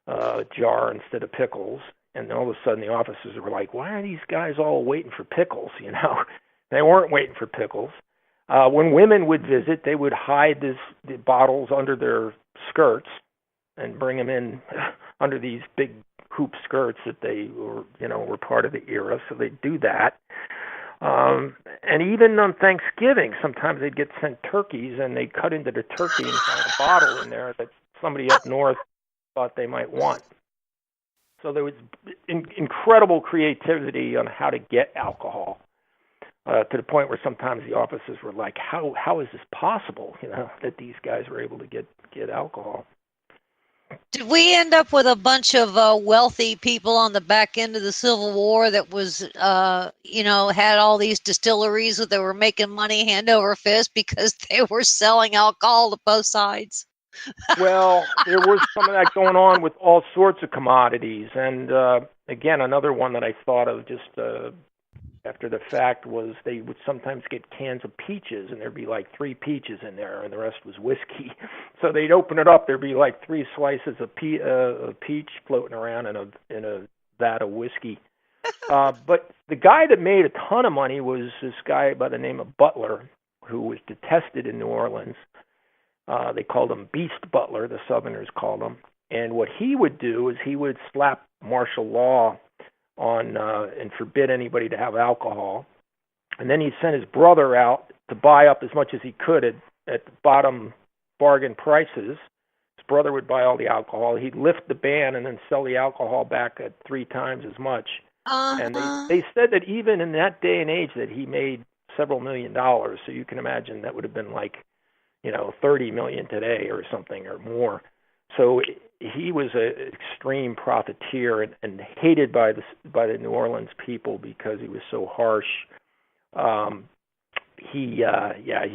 jar instead of pickles. And then all of a sudden the officers were like, why are these guys all waiting for pickles, They weren't waiting for pickles. When women would visit, they would hide the bottles under their skirts and bring them in under these big hoop skirts that they were part of the era. So they'd do that. And even on Thanksgiving, sometimes they'd get sent turkeys, and they'd cut into the turkey and find a bottle in there that somebody up north thought they might want. So there was incredible creativity on how to get alcohol. To the point where sometimes the officers were like, how is this possible, that these guys were able to get alcohol? Did we end up with a bunch of wealthy people on the back end of the Civil War that was, had all these distilleries that were making money hand over fist because they were selling alcohol to both sides? Well, there was some of that going on with all sorts of commodities. And again, another one that I thought of just after the fact was they would sometimes get cans of peaches, and there'd be like 3 peaches in there, and the rest was whiskey. So they'd open it up, there'd be like 3 slices of peach floating around in a vat of whiskey. But the guy that made a ton of money was this guy by the name of Butler, who was detested in New Orleans. They called him Beast Butler, the Southerners called him. And what he would do is he would slap martial law on and forbid anybody to have alcohol. And then he'd send his brother out to buy up as much as he could at the bottom bargain prices. His brother would buy all the alcohol. He'd lift the ban and then sell the alcohol back at 3 times as much. And they said that even in that day and age that he made several $1 million. So you can imagine that would have been like, $30 million today or something or more. So he was an extreme profiteer and hated by the New Orleans people because he was so harsh. He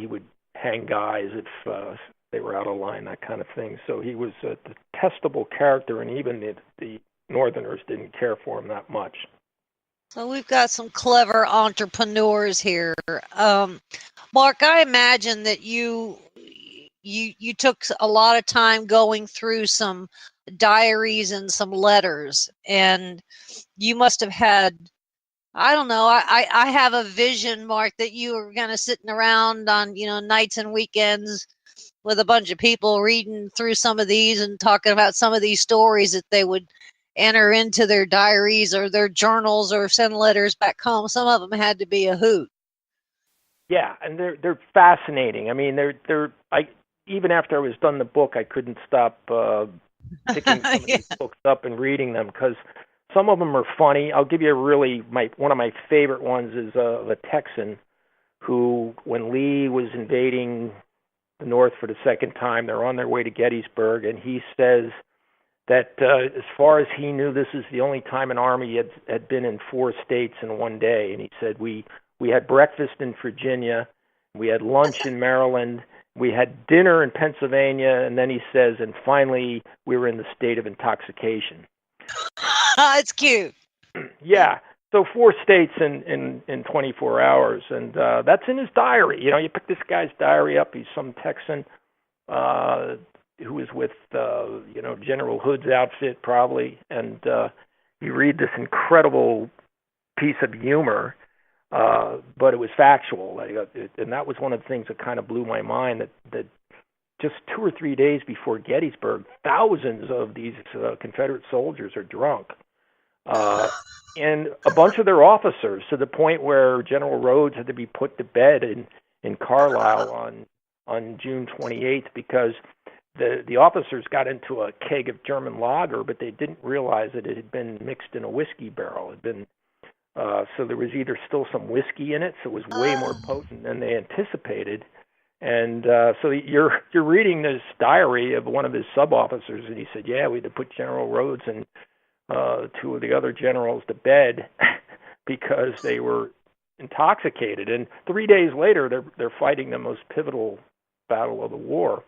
would hang guys if they were out of line, that kind of thing. So he was a detestable character, and even the Northerners didn't care for him that much. So we've got some clever entrepreneurs here. Mark, I imagine that you took a lot of time going through some diaries and some letters, and you must have had, I don't know, I have a vision, Mark, that you were kind of sitting around on, nights and weekends with a bunch of people reading through some of these and talking about some of these stories that they would enter into their diaries or their journals or send letters back home. Some of them had to be a hoot. Yeah, and they're fascinating. I mean, even after I was done the book, I couldn't stop picking some of these books up and reading them because some of them are funny. I'll give you one of my favorite ones is a Texan who, when Lee was invading the North for the second time, they're on their way to Gettysburg, and he says that as far as he knew, this is the only time an army had been in 4 states in one day. And he said, we had breakfast in Virginia, we had lunch in Maryland, we had dinner in Pennsylvania, and then he says, and finally we were in the state of intoxication. It's cute. Yeah. So 4 states in 24 hours, and that's in his diary. You pick this guy's diary up. He's some Texan who was with, General Hood's outfit probably, and you read this incredible piece of humor, but it was factual. And that was one of the things that kind of blew my mind, that just 2 or 3 days before Gettysburg, thousands of these Confederate soldiers are drunk. And a bunch of their officers, to the point where General Rhodes had to be put to bed in Carlisle on June 28th because the officers got into a keg of German lager, but they didn't realize that it had been mixed in a whiskey barrel. It had been so there was either still some whiskey in it, so it was way more potent than they anticipated. And so you're reading this diary of one of his sub-officers, and he said, yeah, we had to put General Rhodes and 2 of the other generals to bed because they were intoxicated. And 3 days later, they're fighting the most pivotal battle of the war.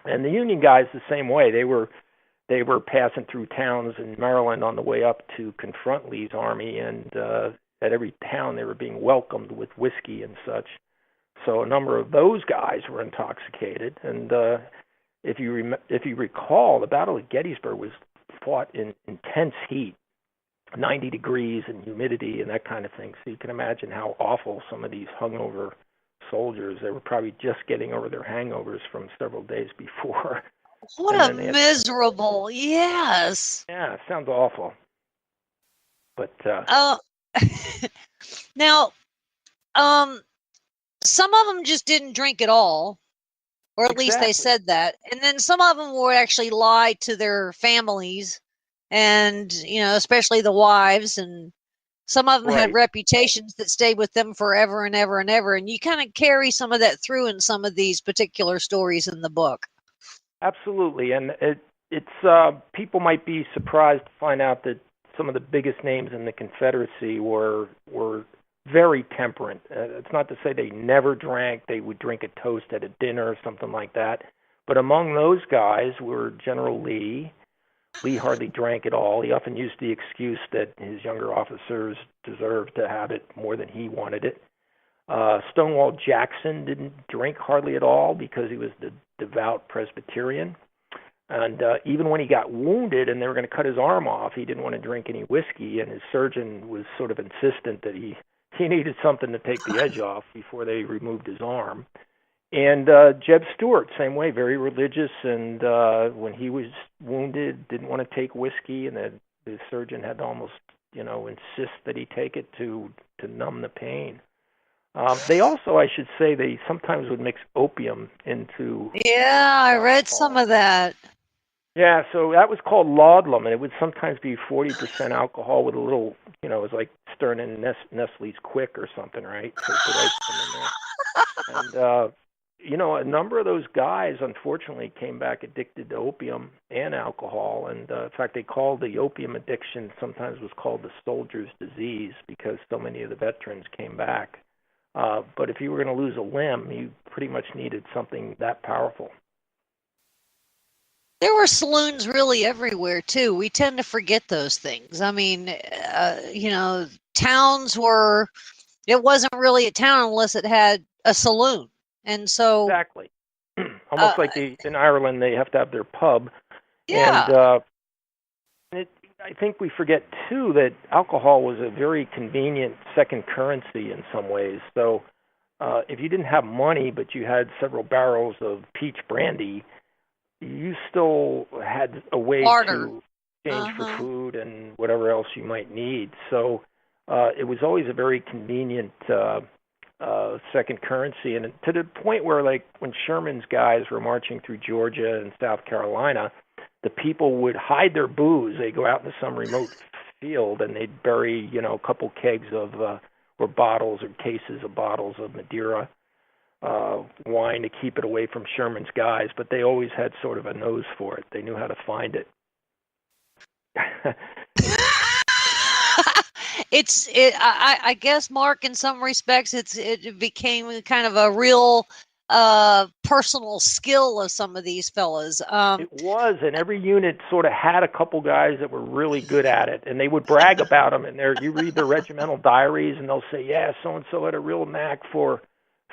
And the Union guys the same way. They were passing through towns in Maryland on the way up to confront Lee's army, and at every town they were being welcomed with whiskey and such. So a number of those guys were intoxicated. And if you recall, the Battle of Gettysburg was fought in intense heat, 90 degrees and humidity and that kind of thing. So you can imagine how awful some of these hungover soldiers, they were probably just getting over their hangovers from several days before. What a miserable, yes. Yeah, it sounds awful. But now, some of them just didn't drink at all, or at least they said that. And then some of them would actually lie to their families, and especially the wives, and some of them had reputations that stayed with them forever and ever and ever. And you kind of carry some of that through in some of these particular stories in the book. Absolutely. And it's people might be surprised to find out that some of the biggest names in the Confederacy were very temperate. It's not to say they never drank. They would drink a toast at a dinner or something like that. But among those guys were General Lee, Lee hardly drank at all. He often used the excuse that his younger officers deserved to have it more than he wanted it. Stonewall Jackson didn't drink hardly at all because he was the devout Presbyterian. And even when he got wounded and they were going to cut his arm off, he didn't want to drink any whiskey, and his surgeon was sort of insistent that he needed something to take the edge off before they removed his arm. And Jeb Stuart, same way, very religious, and when he was wounded, didn't want to take whiskey, and the surgeon had to almost, insist that he take it to numb the pain. They also, I should say, they sometimes would mix opium into... Yeah, I read some of that. Yeah, so that was called laudlum, and it would sometimes be 40% alcohol with a little, it was like stirring in Nestle's Quick or something, right? So put opium in there. And, a number of those guys, unfortunately, came back addicted to opium and alcohol. And, in fact, they called the opium addiction, sometimes was called the soldier's disease, because so many of the veterans came back. But if you were going to lose a limb, you pretty much needed something that powerful. There were saloons really everywhere, too. We tend to forget those things. I mean, towns were, it wasn't really a town unless it had a saloon. And so... Exactly. Almost like in Ireland, they have to have their pub. Yeah. And I think we forget, too, that alcohol was a very convenient second currency in some ways. So if you didn't have money, but you had several barrels of peach brandy, you still had a way to exchange for food and whatever else you might need. So it was always a very convenient second currency. And to the point where, like, when Sherman's guys were marching through Georgia and South Carolina, the people would hide their booze. They'd go out into some remote field and they'd bury, a couple kegs of, or bottles or cases of bottles of Madeira wine to keep it away from Sherman's guys. But they always had sort of a nose for it. They knew how to find it. I guess, Mark, in some respects, it became kind of a real personal skill of some of these fellas. It was, and every unit sort of had a couple guys that were really good at it, and they would brag about them. And you read their regimental diaries, and they'll say, "Yeah, so and so had a real knack for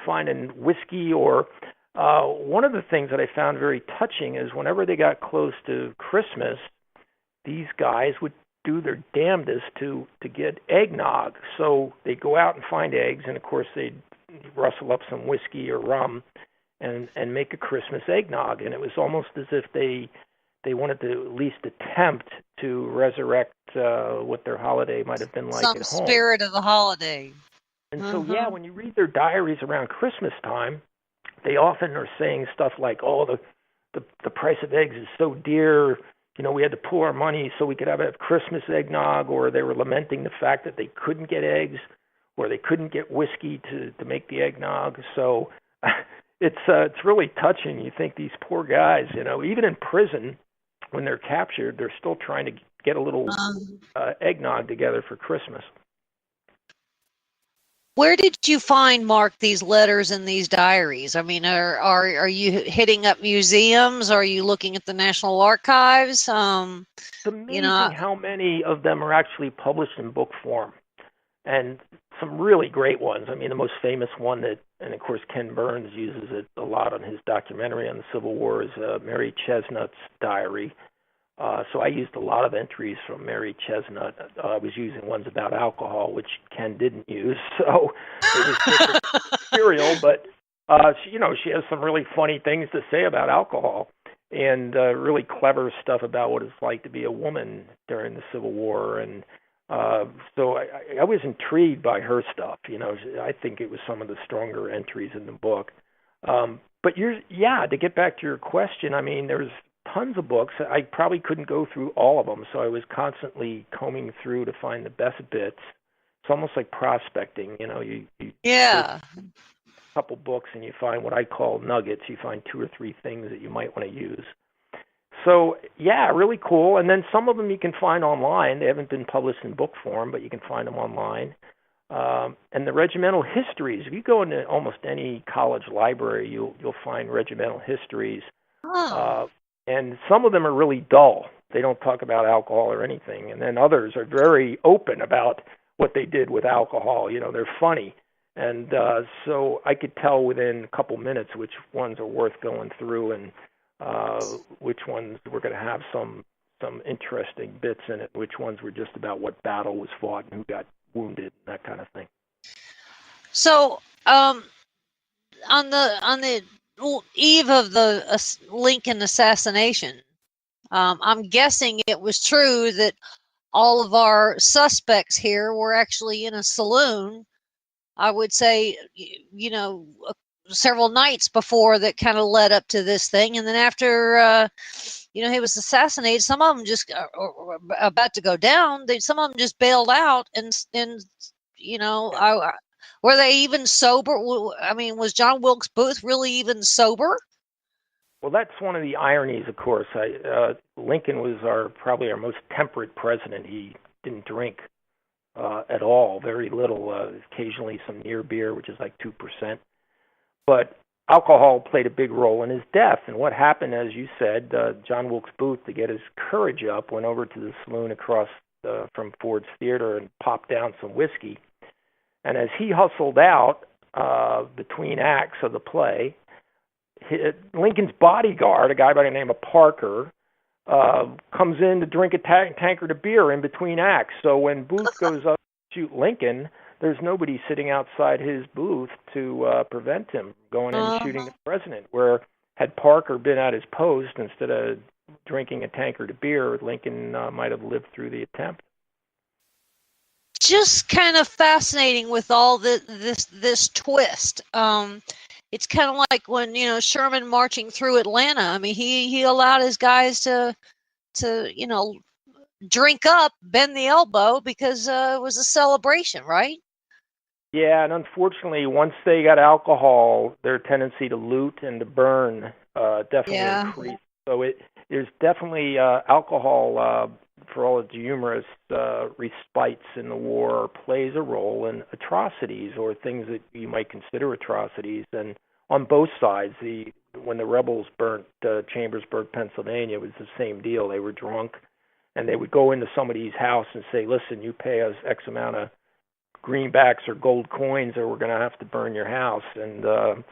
finding whiskey." Or one of the things that I found very touching is whenever they got close to Christmas, these guys would do their damnedest to get eggnog. So they'd go out and find eggs, and of course they'd rustle up some whiskey or rum and make a Christmas eggnog. And it was almost as if they wanted to at least attempt to resurrect what their holiday might have been like at home. Some spirit of the holiday. And so, yeah, when you read their diaries around Christmas time, they often are saying stuff like, "Oh, the price of eggs is so dear, we had to pool our money so we could have Christmas eggnog," or they were lamenting the fact that they couldn't get eggs or they couldn't get whiskey to make the eggnog. So it's really touching. You think these poor guys, even in prison, when they're captured, they're still trying to get a little eggnog together for Christmas. Where did you find, Mark, these letters and these diaries? I mean, are you hitting up museums? Are you looking at the National Archives? It's amazing how many of them are actually published in book form, and some really great ones. I mean, the most famous one and of course Ken Burns uses it a lot on his documentary on the Civil War, is Mary Chesnut's diary. So I used a lot of entries from Mary Chesnut. I was using ones about alcohol, which Ken didn't use, so it was different material. But she has some really funny things to say about alcohol, and really clever stuff about what it's like to be a woman during the Civil War. And so I was intrigued by her stuff. I think it was some of the stronger entries in the book. But to get back to your question, I mean, there's tons of books. I probably couldn't go through all of them, so I was constantly combing through to find the best bits. It's almost like prospecting. You yeah. A couple books and you find what I call nuggets. You find 2 or 3 things that you might want to use. So, yeah, really cool. And then some of them you can find online. They haven't been published in book form, but you can find them online. And the regimental histories. If you go into almost any college library, you'll find regimental histories. Oh. And some of them are really dull. They don't talk about alcohol or anything. And then others are very open about what they did with alcohol. They're funny. And so I could tell within a couple minutes which ones are worth going through and which ones were going to have some interesting bits in it, which ones were just about what battle was fought and who got wounded and that kind of thing. So on the eve of the Lincoln assassination, I'm guessing it was true that all of our suspects here were actually in a saloon, I would say, several nights before that kind of led up to this thing. And then after, he was assassinated, some of them just about to go down. Some of them just bailed out and were they even sober? I mean, was John Wilkes Booth really even sober? Well, that's one of the ironies, of course. Lincoln was probably our most temperate president. He didn't drink at all, very little, occasionally some near beer, which is like 2%. But alcohol played a big role in his death. And what happened, as you said, John Wilkes Booth, to get his courage up, went over to the saloon across from Ford's Theater and popped down some whiskey. And as he hustled out between acts of the play, Lincoln's bodyguard, a guy by the name of Parker, comes in to drink a tankard of beer in between acts. So when Booth goes up to shoot Lincoln, there's nobody sitting outside his booth to prevent him going in and shooting the president. Where had Parker been at his post instead of drinking a tankard of beer, Lincoln might have lived through the attempt. Just kind of fascinating with all this twist. It's kind of like when Sherman marching through Atlanta. I mean, he allowed his guys to drink up, bend the elbow because it was a celebration, right? Yeah, and unfortunately, once they got alcohol, their tendency to loot and to burn definitely increased. So there's definitely alcohol, for all its humorous respites in the war, plays a role in atrocities or things that you might consider atrocities. And on both sides, when the rebels burnt Chambersburg, Pennsylvania, it was the same deal. They were drunk, and they would go into somebody's house and say, listen, you pay us X amount of greenbacks or gold coins or we're going to have to burn your house. And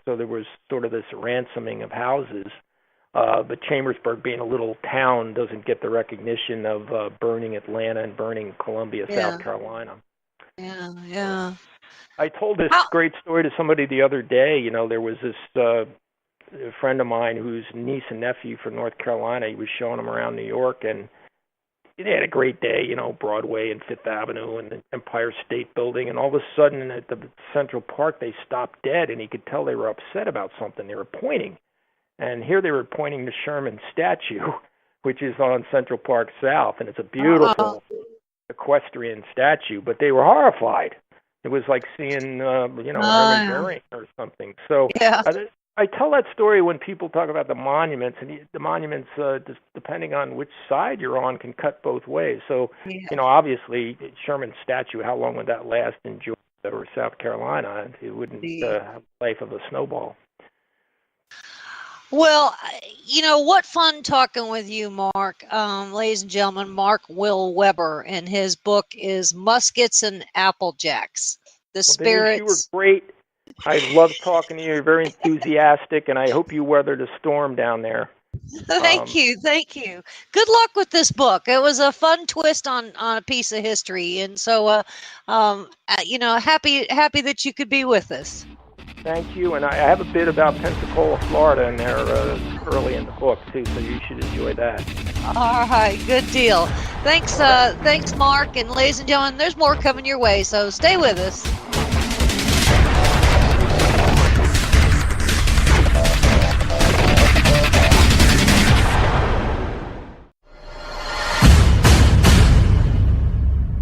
so there was sort of this ransoming of houses. But Chambersburg, being a little town, doesn't get the recognition of burning Atlanta and burning Columbia, South Carolina. Yeah. I told this great story to somebody the other day. There was this friend of mine whose niece and nephew from North Carolina. He was showing them around New York, and they had a great day, Broadway and Fifth Avenue and the Empire State Building. And all of a sudden at the Central Park, they stopped dead, and he could tell they were upset about something. They were pointing. And here they were pointing to Sherman's statue, which is on Central Park South, and it's a beautiful equestrian statue, but they were horrified. It was like seeing, Herman Goering or something. So I tell that story when people talk about the monuments, and the monuments, just depending on which side you're on, can cut both ways. So, obviously, Sherman's statue, how long would that last in Georgia or South Carolina? It wouldn't have the life of a snowball. Well, what fun talking with you, Mark. Ladies and gentlemen, Mark Will Weber, and his book is Muskets and Applejacks. The Spirits. Denise, you were great. I love talking to you. You're very enthusiastic, and I hope you weathered a storm down there. Thank you. Good luck with this book. It was a fun twist on a piece of history, and so, happy that you could be with us. Thank you, and I have a bit about Pensacola, Florida in there early in the book, too, so you should enjoy that. All right, good deal. Thanks, Mark, and ladies and gentlemen, there's more coming your way, so stay with us.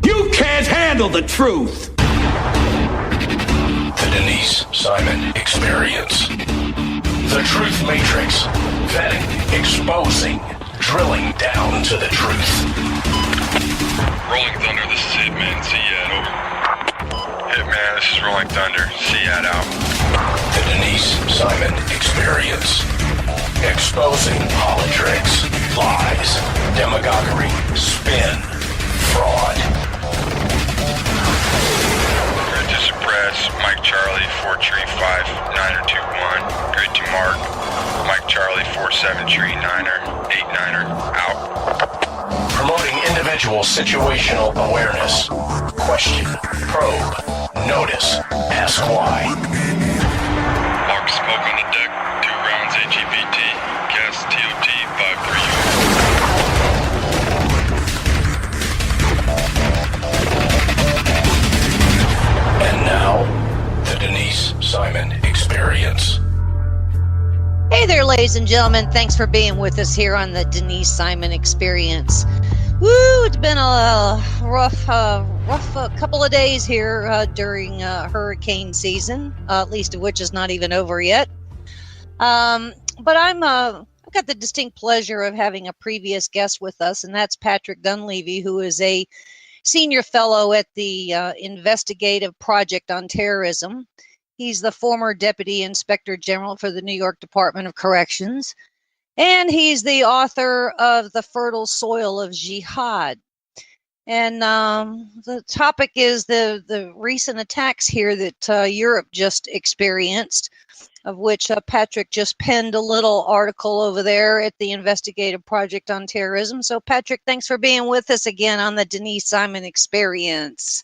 You can't handle the truth! The Denise Simon Experience. The Truth Matrix. Vetting, exposing, drilling down to the truth. Rolling Thunder, this is Hitman. Seat over. Hitman, this is Rolling Thunder. Seat out. The Denise Simon Experience. Exposing politics, lies, demagoguery, spin, fraud. Grid to suppress, Mike Charlie, 4 tree 5, 9er 2-1. Grid to mark, Mike Charlie, 4-7 tree 9er, 8-9er, out. Promoting individual situational awareness. Question, probe, notice, ask why. Mark smoke on the deck, 2 rounds AGPT, gas TOT 5-3. And now, the Denise Simon Experience. Hey there, ladies and gentlemen. Thanks for being with us here on the Denise Simon Experience. Woo! It's been a rough couple of days here during hurricane season, at least of which is not even over yet. But I've got the distinct pleasure of having a previous guest with us, and that's Patrick Dunleavy, who is a senior fellow at the Investigative Project on Terrorism. He's the former Deputy Inspector General for the New York Department of Corrections. And he's the author of The Fertile Soil of Jihad. And the topic is the recent attacks here that Europe just experienced, of which Patrick just penned a little article over there at the Investigative Project on Terrorism. So, Patrick, thanks for being with us again on the Denise Simon Experience.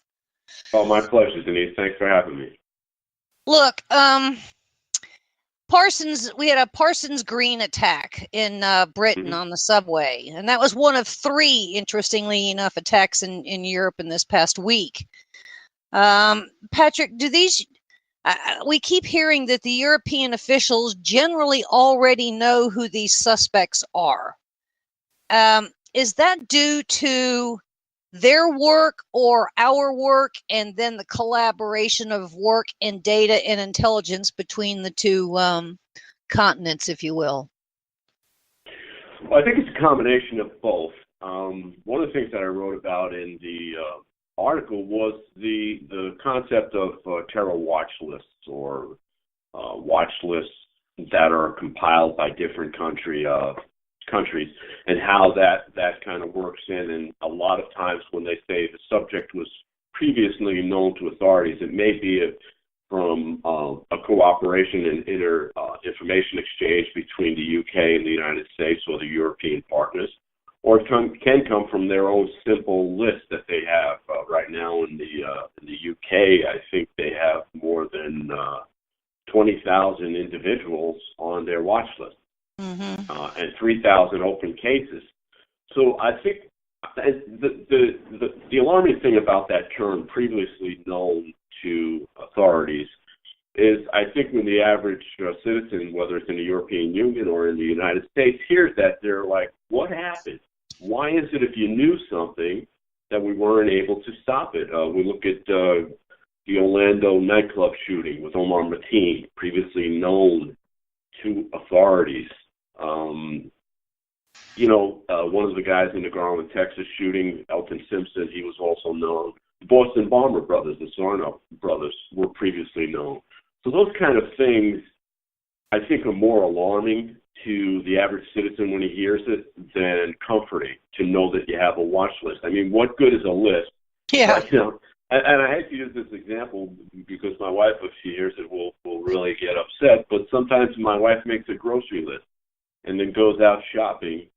Oh, my pleasure, Denise. Thanks for having me. Look, we had a Parsons Green attack in Britain on the subway, and that was one of 3, interestingly enough, attacks in Europe in this past week. Patrick, we keep hearing that the European officials generally already know who these suspects are. Is that due to their work or our work, and then the collaboration of work and data and intelligence between the two continents, if you will? Well, I think it's a combination of both. One of the things that I wrote about in the article was the concept of terror watch lists, or watch lists that are compiled by different countries, and how that kind of works in. And a lot of times when they say the subject was previously known to authorities, it may be from a cooperation and information exchange between the UK and the United States or the European partners, or it can come from their own simple list that they have. Right now in the UK, I think they have more than 20,000 individuals on their watch list. And 3,000 open cases. So I think the alarming thing about that term, previously known to authorities, is I think when the average citizen, whether it's in the European Union or in the United States, hears that, they're like, what happened? Why is it if you knew something that we weren't able to stop it? We look at the Orlando nightclub shooting with Omar Mateen, previously known to authorities. One of the guys in the Garland, Texas shooting, Elton Simpson, he was also known. The Boston Bomber brothers, the Sarno brothers, were previously known. So those kind of things, I think, are more alarming to the average citizen when he hears it than comforting to know that you have a watch list. I mean, what good is a list? Yeah. And I hate to use this example because my wife, if she hears it, will really get upset. But sometimes my wife makes a grocery list and then goes out shopping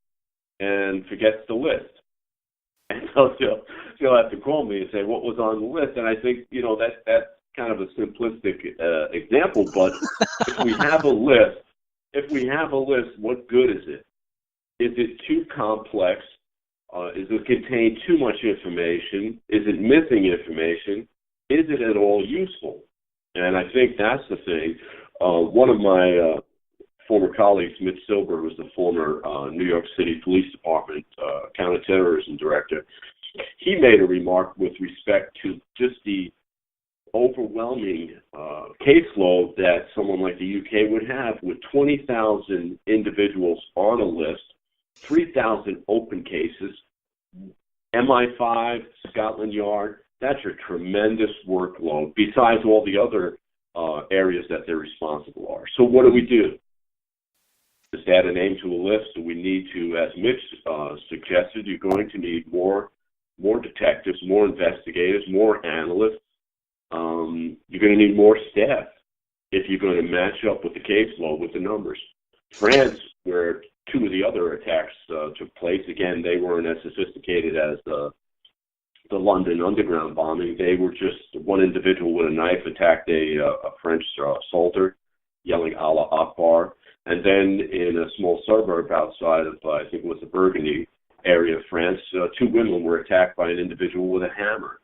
and forgets the list. And so she'll have to call me and say, what was on the list? And I think, that's kind of a simplistic example. But if we have a list, what good is it? Is it too complex? Does it contain too much information? Is it missing information? Is it at all useful? And I think that's the thing. One of my former colleagues, Mitch Silber, who was the former New York City Police Department counterterrorism director, he made a remark with respect to just the overwhelming caseload that someone like the UK would have, with 20,000 individuals on a list, 3,000 open cases, MI5, Scotland Yard. That's a tremendous workload, besides all the other areas that they're responsible are. So what do? Just add a name to a list. So we need to, as Mitch suggested, you're going to need more detectives, more investigators, more analysts. You're going to need more staff if you're going to match up with the caseload, with the numbers. France, where two of the other attacks took place, again, they weren't as sophisticated as the London underground bombing. They were just one individual with a knife attacked a French soldier, yelling Allah Akbar. And then in a small suburb outside of, I think it was the Burgundy area of France, two women were attacked by an individual with a hammer,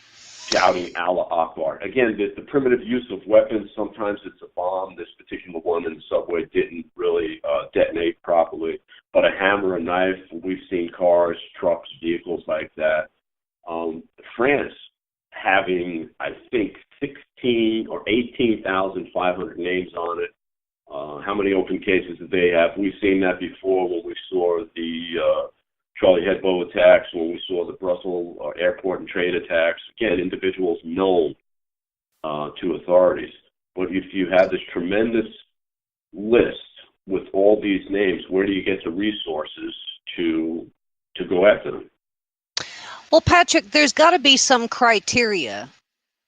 shouting Allah Akbar. Again, the primitive use of weapons, sometimes it's a bomb. This particular one in the subway didn't really detonate properly. But a hammer, a knife, we've seen cars, trucks, vehicles like that. France having, I think, 16 or 18,500 names on it. How many open cases did they have? We've seen that before when we saw the Charlie Hebdo attacks, when we saw the Brussels airport and train attacks. Again, individuals known to authorities. But if you have this tremendous list with all these names, where do you get the resources to go after them? Well, Patrick, there's got to be some criteria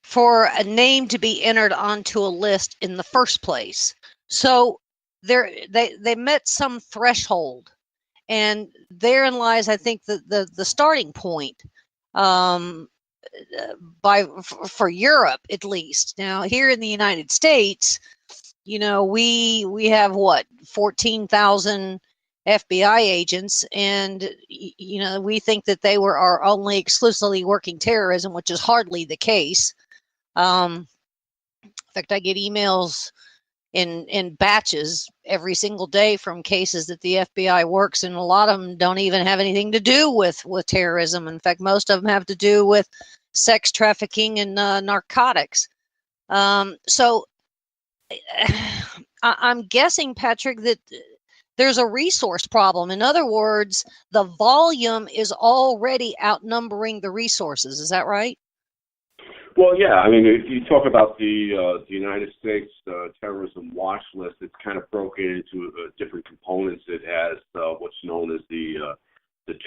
for a name to be entered onto a list in the first place. So they met some threshold, and therein lies, I think, the starting point for Europe, at least. Now, here in the United States, we have 14,000 FBI agents, and we think that they are only exclusively working terrorism, which is hardly the case. In fact, I get emails in batches every single day from cases that the FBI works, and a lot of them don't even have anything to do with terrorism. In fact, most of them have to do with sex trafficking and narcotics. So I'm guessing, Patrick, that there's a resource problem. In other words, the volume is already outnumbering the resources. Is that right? Well, yeah. I mean, if you talk about the United States terrorism watch list, it's kind of broken into different components. It has what's known as the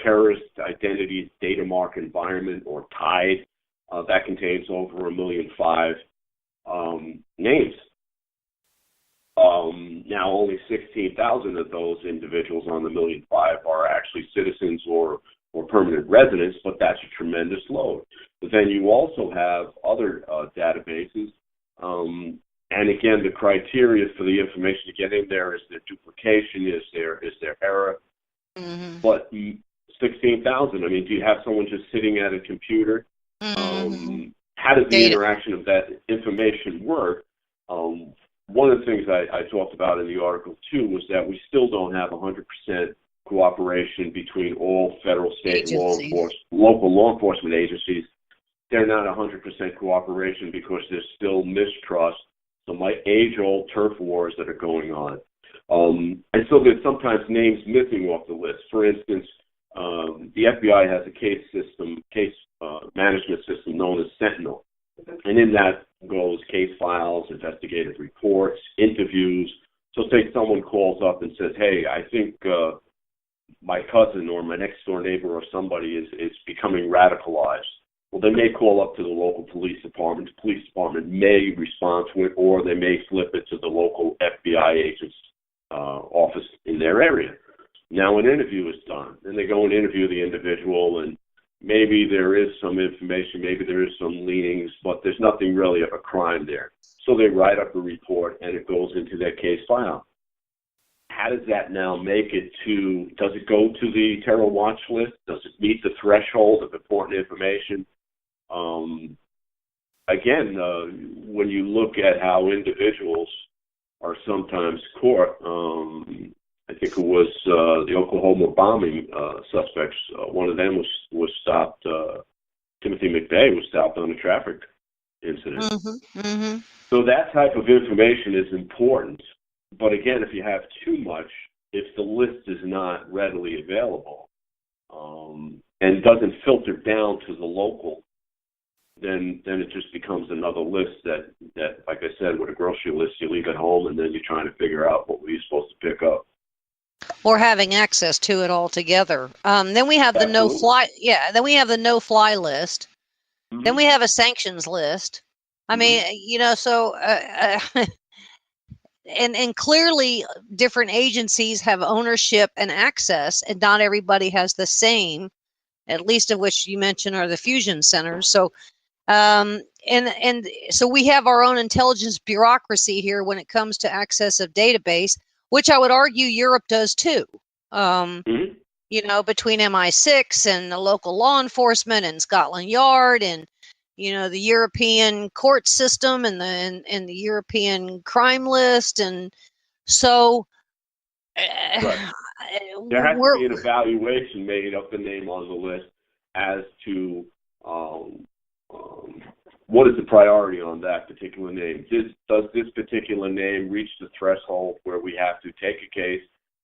Terrorist Identities Data Mark Environment, or TIDE. That contains over 1,000,005 names. Now, only 16,000 of those individuals on the 1,000,005 are actually citizens or permanent residents, but that's a tremendous load. But then you also have other databases, and again, the criteria for the information to get in there: is there duplication? Is there error? Mm-hmm. But 16,000. I mean, do you have someone just sitting at a computer? Mm-hmm. How does the interaction of that information work? One of the things I talked about in the article too was that we still don't have 100% cooperation between all federal, state, local law enforcement agencies. They're not 100% cooperation because there's still mistrust, some age-old turf wars that are going on. And so there's sometimes names missing off the list. For instance, the FBI has a case management system known as Sentinel. And in that goes case files, investigative reports, interviews. So say someone calls up and says, hey, I think my cousin or my next door neighbor or somebody is becoming radicalized. Well, they may call up to the local police department. The police department may respond to it, or they may flip it to the local FBI agent's office in their area. Now an interview is done. Then they go and interview the individual, and maybe there is some information, maybe there is some leanings, but there's nothing really of a crime there. So they write up a report, and it goes into their case file. How does that now make it does it go to the terror watch list? Does it meet the threshold of important information? Again, when you look at how individuals are sometimes caught, I think it was the Oklahoma bombing suspects. One of them was stopped. Timothy McVeigh was stopped on a traffic incident. Mm-hmm. Mm-hmm. So that type of information is important. But again, if you have too much, if the list is not readily available and doesn't filter down to the local then it just becomes another list that, like I said, with a grocery list, you leave at home and then you're trying to figure out what were you supposed to pick up. Or having access to it altogether. Then we have the no-fly. Yeah. Then we have the no-fly list. Mm-hmm. Then we have a sanctions list. I mean, so and clearly different agencies have ownership and access, and not everybody has the same. At least of which you mentioned are the fusion centers. So, and so we have our own intelligence bureaucracy here when it comes to access of database, which I would argue Europe does too. Between MI6 and the local law enforcement and Scotland Yard and, the European court system and the European crime list. And so right. There has to be an evaluation made of the name on the list as to what is the priority on that particular name. Does this particular name reach the threshold where we have to take a case,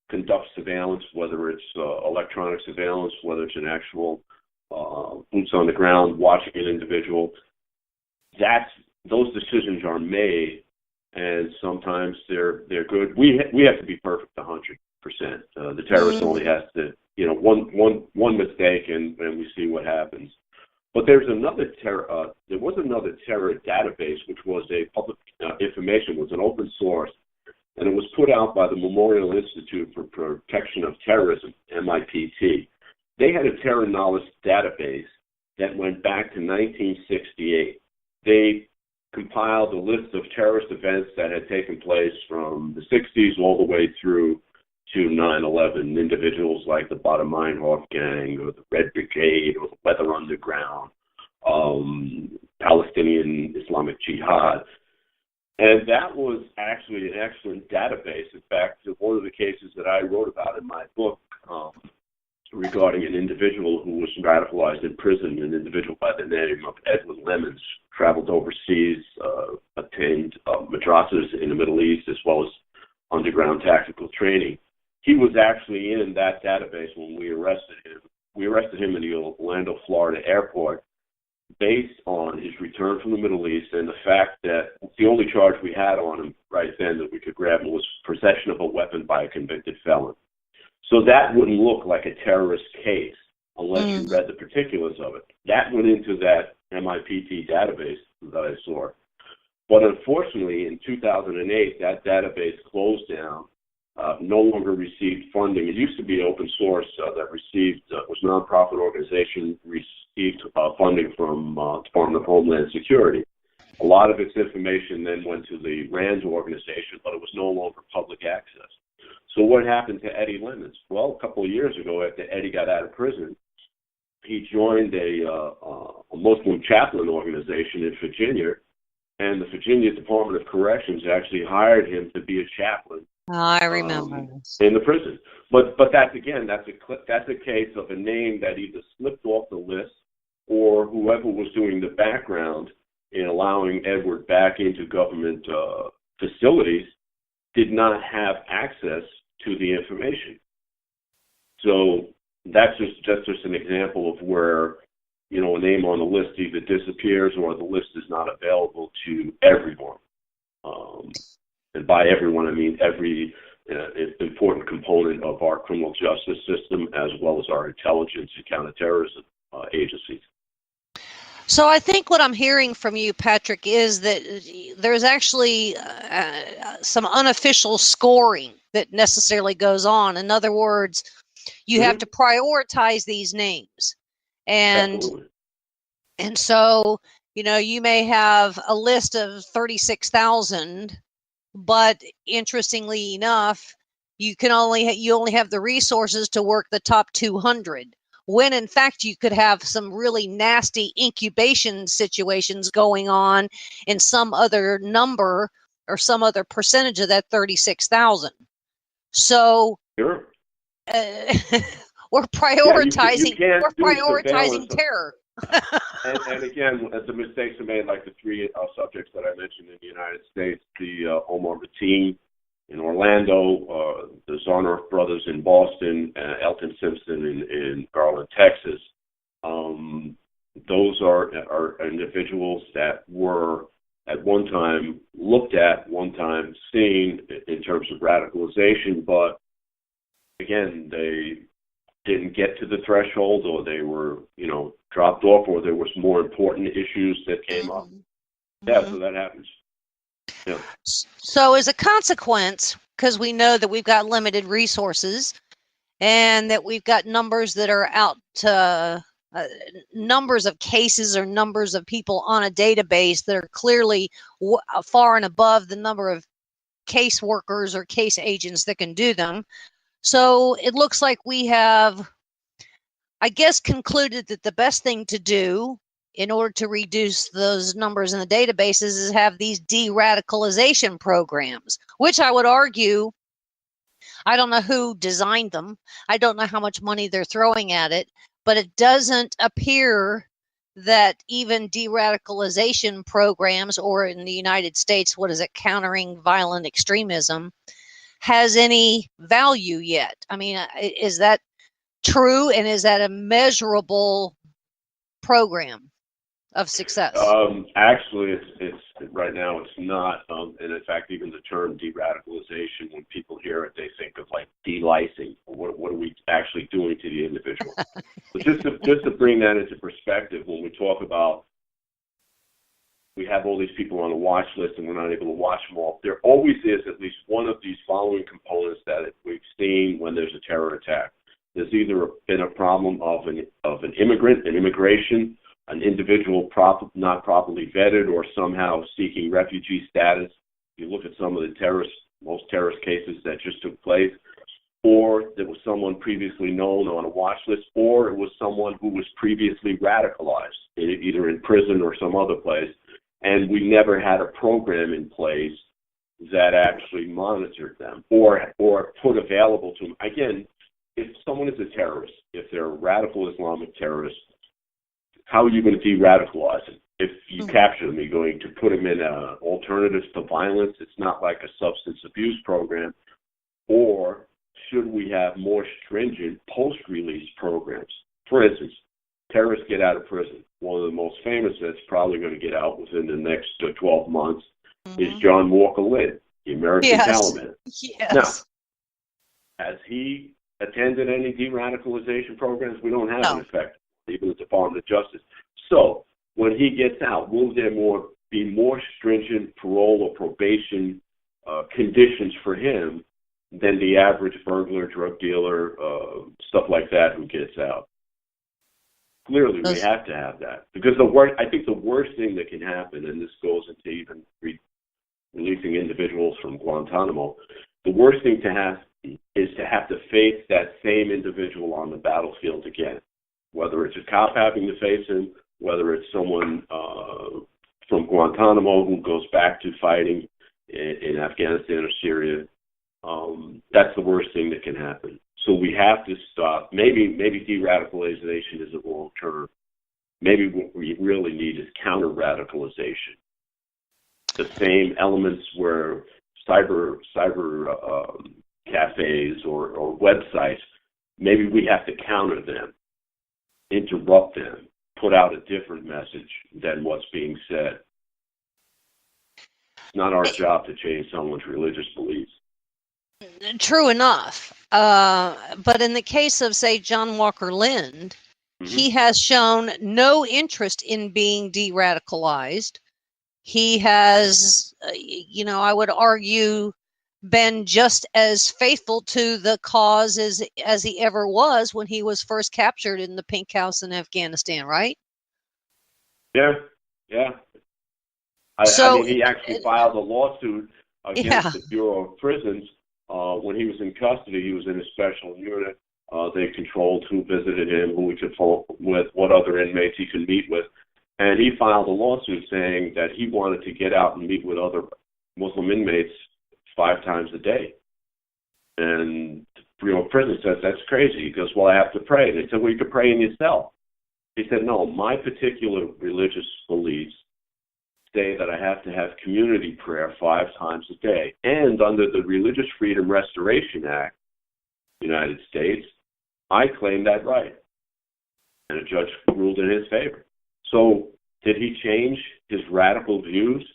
conduct surveillance, whether it's electronic surveillance, whether it's an actual boots on the ground watching an individual? Those decisions are made, and sometimes they're good. We have to be perfect 100%. The terrorist only has to, one mistake, and we see what happens. But there was another terror database, which was a public information, was an open source, and it was put out by the Memorial Institute for Protection of Terrorism, MIPT. They had a terror knowledge database that went back to 1968. They compiled a list of terrorist events that had taken place from the 60s all the way through to 9/11, individuals like the Baader-Meinhof gang or the Red Brigade or the Weather Underground, Palestinian Islamic Jihad. And that was actually an excellent database. In fact, one of the cases that I wrote about in my book regarding an individual who was radicalized in prison, an individual by the name of Edwin Lemons, traveled overseas, obtained madrasas in the Middle East as well as underground tactical training. He was actually in that database when we arrested him. We arrested him in the Orlando, Florida airport based on his return from the Middle East and the fact that the only charge we had on him right then that we could grab him was possession of a weapon by a convicted felon. So that wouldn't look like a terrorist case unless you read the particulars of it. That went into that MIPT database that I saw. But unfortunately, in 2008, that database closed down, no longer received funding. It used to be open source that was a nonprofit organization, received funding from Department of Homeland Security. A lot of its information then went to the RAND organization, but it was no longer public access. So what happened to Eddie Lemons? Well, a couple of years ago, after Eddie got out of prison, he joined a Muslim chaplain organization in Virginia, and the Virginia Department of Corrections actually hired him to be a chaplain. Oh, I remember in the prison. But that's a case of a name that either slipped off the list or whoever was doing the background in allowing Edward back into government facilities did not have access to the information. So that's just an example of where, a name on the list either disappears or the list is not available to everyone. And by everyone, I mean every important component of our criminal justice system, as well as our intelligence and counterterrorism agencies. So I think what I'm hearing from you, Patrick, is that there's actually some unofficial scoring that necessarily goes on. In other words, you have to prioritize these names. Absolutely. And so, you may have a list of 36,000, but interestingly enough, you only have the resources to work the top 200. When in fact you could have some really nasty incubation situations going on in some other number or some other percentage of that 36,000. So sure. We're prioritizing. We're prioritizing terror. and again, as the mistakes are made, like the three subjects that I mentioned in the United States, the Omar Mateen in Orlando, the Zarnoff brothers in Boston, Elton Simpson in Garland, Texas. those are individuals that were at one time looked at, one time seen in terms of radicalization, but again, they didn't get to the threshold, or they were, dropped off, or there was more important issues that came up. Yeah, so that happens. Yeah. So as a consequence, because we know that we've got limited resources and that we've got numbers that are out to numbers of cases or numbers of people on a database that are clearly far and above the number of case workers or case agents that can do them. So it looks like we have, I guess, concluded that the best thing to do in order to reduce those numbers in the databases is have these de-radicalization programs, which I would argue, I don't know who designed them. I don't know how much money they're throwing at it, but it doesn't appear that even de-radicalization programs, or in the United States, what is it, countering violent extremism, has any value yet. I mean, is that true, and is that a measurable program of success? Actually, it's right now it's not, and in fact, even the term de-radicalization, when people hear it, they think of like delicing. What are we actually doing to the individual? So just to bring that into perspective, when we talk about we have all these people on the watch list and we're not able to watch them all, there always is at least one of these following components that we've seen when there's a terror attack. There's either been a problem of an immigrant, an immigration, an individual not properly vetted or somehow seeking refugee status. You look at some of the most terrorist cases that just took place, or there was someone previously known on a watch list, or it was someone who was previously radicalized, either in prison or some other place, and we never had a program in place that actually monitored them or put available to them. Again, if someone is a terrorist, if they're a radical Islamic terrorist, how are you going to de-radicalize them? If you capture them, you're going to put them in alternatives to violence. It's not like a substance abuse program. Or should we have more stringent post-release programs? For instance, terrorists get out of prison. One of the most famous that's probably going to get out within the next 12 months is John Walker Lynn, the American Taliban. Yes. Now, has he attended any de-radicalization programs? We don't have an effect, even the Department of Justice. So when he gets out, will there be more stringent parole or probation conditions for him than the average burglar, drug dealer, stuff like that who gets out? Clearly, we have to have that, because I think the worst thing that can happen, and this goes into even releasing individuals from Guantanamo, the worst thing to have is to have to face that same individual on the battlefield again, whether it's a cop having to face him, whether it's someone from Guantanamo who goes back to fighting in Afghanistan or Syria. That's the worst thing that can happen. So we have to stop. Maybe de-radicalization is a wrong term. Maybe what we really need is counter-radicalization. The same elements where cyber cafes or websites, maybe we have to counter them, interrupt them, put out a different message than what's being said. It's not our job to change someone's religious beliefs. True enough. But in the case of, say, John Walker Lynn, he has shown no interest in being de-radicalized. He has, I would argue, been just as faithful to the cause as he ever was when he was first captured in the Pink House in Afghanistan, right? Yeah. I mean, he actually filed a lawsuit against the Bureau of Prisons. When he was in custody, he was in a special unit. They controlled who visited him, who he could phone with, what other inmates he could meet with. And he filed a lawsuit saying that he wanted to get out and meet with other Muslim inmates 5 times a day. And the Bureau of Prisons says, that's crazy. He goes, well, I have to pray. They said, well, you could pray in your cell. He said, no, my particular religious beliefs say that I have to have community prayer 5 times a day. And under the Religious Freedom Restoration Act, United States, I claim that right. And a judge ruled in his favor. So did he change his radical views?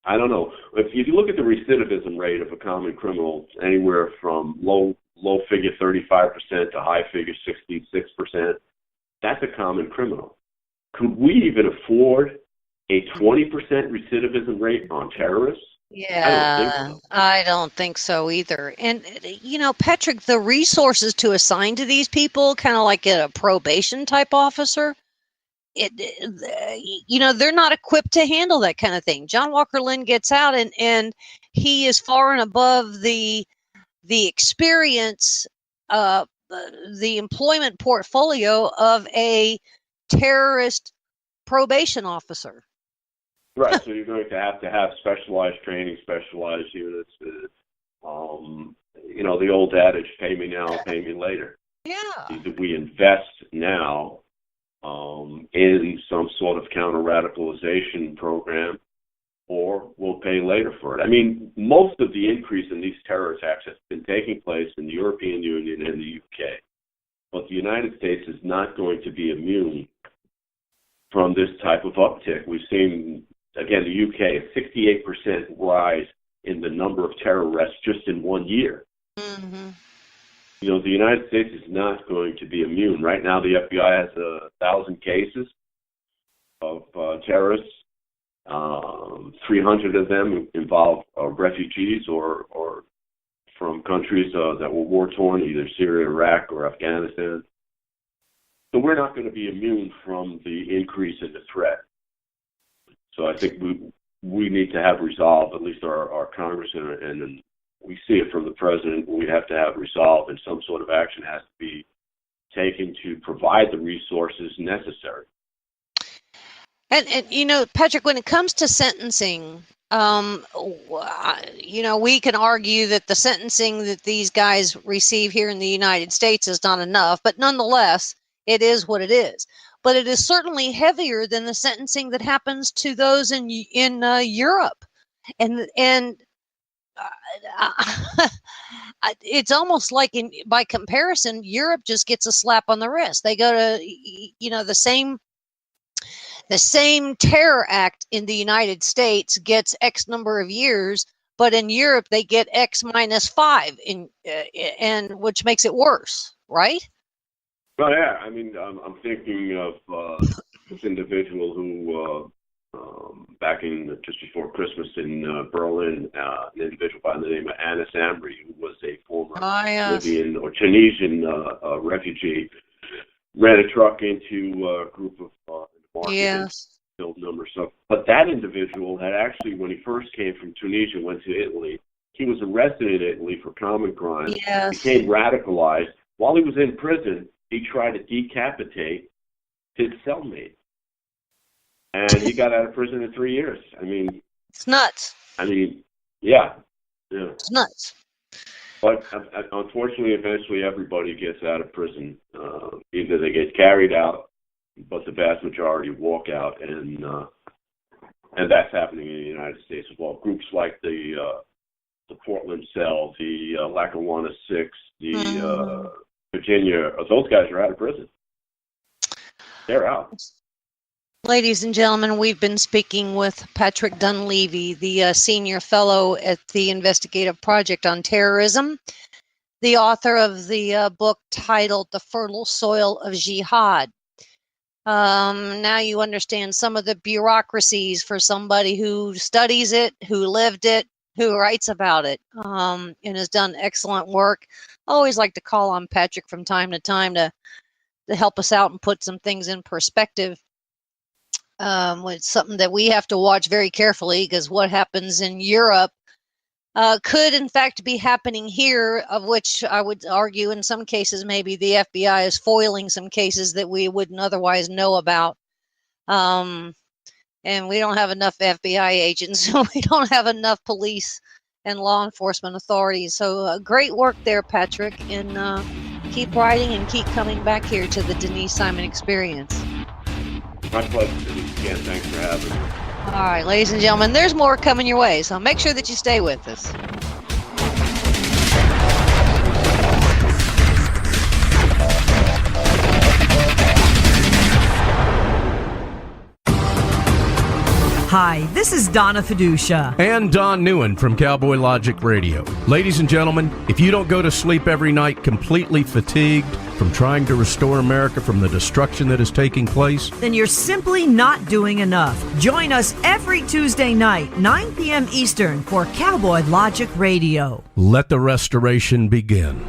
I don't know. If you look at the recidivism rate of a common criminal, anywhere from low figure 35% to high figure 66%, that's a common criminal. Could we even afford a 20% recidivism rate on terrorists? Yeah, I don't think so either. And, Patrick, the resources to assign to these people, kind of like a probation type officer, they're not equipped to handle that kind of thing. John Walker Lynn gets out and he is far and above the experience, the employment portfolio of a terrorist probation officer. Right, so you're going to have specialized training, specialized units. The old adage, pay me now, pay me later. Yeah. Either we invest now in some sort of counter-radicalization program, or we'll pay later for it. I mean, most of the increase in these terror attacks has been taking place in the European Union and the UK. But the United States is not going to be immune from this type of uptick. We've seen, again, the UK, a 68% rise in the number of terror arrests just in 1 year. Mm-hmm. The United States is not going to be immune. Right now, the FBI has 1,000 cases of terrorists. 300 of them involve refugees or from countries that were war-torn, either Syria, Iraq, or Afghanistan. So we're not going to be immune from the increase in the threat. So I think we need to have resolve, at least our Congress, and we see it from the president. We have to have resolve, and some sort of action has to be taken to provide the resources necessary. And Patrick, when it comes to sentencing, we can argue that the sentencing that these guys receive here in the United States is not enough, but nonetheless, it is what it is. But it is certainly heavier than the sentencing that happens to those in Europe, and it's almost like by comparison, Europe just gets a slap on the wrist. They go to the same terror act in the United States gets X number of years, but in Europe they get X -5 and which makes it worse, right? Well, yeah. I mean, I'm thinking of this individual who, back in just before Christmas in Berlin, an individual by the name of Anis Amri, who was a former Libyan or Tunisian refugee, ran a truck into a group of yes, killed numbers. But that individual had actually, when he first came from Tunisia, went to Italy. He was arrested in Italy for common crime. Yes. Became radicalized. While he was in prison, he tried to decapitate his cellmate. And he got out of prison in 3 years. I mean, it's nuts. I mean, yeah. It's nuts. But unfortunately, eventually everybody gets out of prison. Either they get carried out, but the vast majority walk out, and that's happening in the United States as well. Groups like the Portland Cell, the Lackawanna Six, the Virginia, those guys are out of prison. They're out. Ladies and gentlemen, we've been speaking with Patrick Dunleavy, the senior fellow at the Investigative Project on Terrorism, the author of the book titled The Fertile Soil of Jihad. Now you understand some of the bureaucracies for somebody who studies it, who lived it, who writes about it, and has done excellent work. I always like to call on Patrick from time to time to help us out and put some things in perspective. It's something that we have to watch very carefully, because what happens in Europe could in fact be happening here, of which I would argue in some cases maybe the FBI is foiling some cases that we wouldn't otherwise know about. And we don't have enough FBI agents, so we don't have enough police and law enforcement authorities. So great work there, Patrick, and keep writing and keep coming back here to the Denise Simon Experience. My pleasure, Denise. Again, thanks for having me. All right, ladies and gentlemen, there's more coming your way, so make sure that you stay with us. Hi, this is Donna Fiducia. And Don Newen from Cowboy Logic Radio. Ladies and gentlemen, if you don't go to sleep every night completely fatigued from trying to restore America from the destruction that is taking place, Then you're simply not doing enough. Join us every Tuesday night, 9 p.m. Eastern, for Cowboy Logic Radio. let the restoration begin.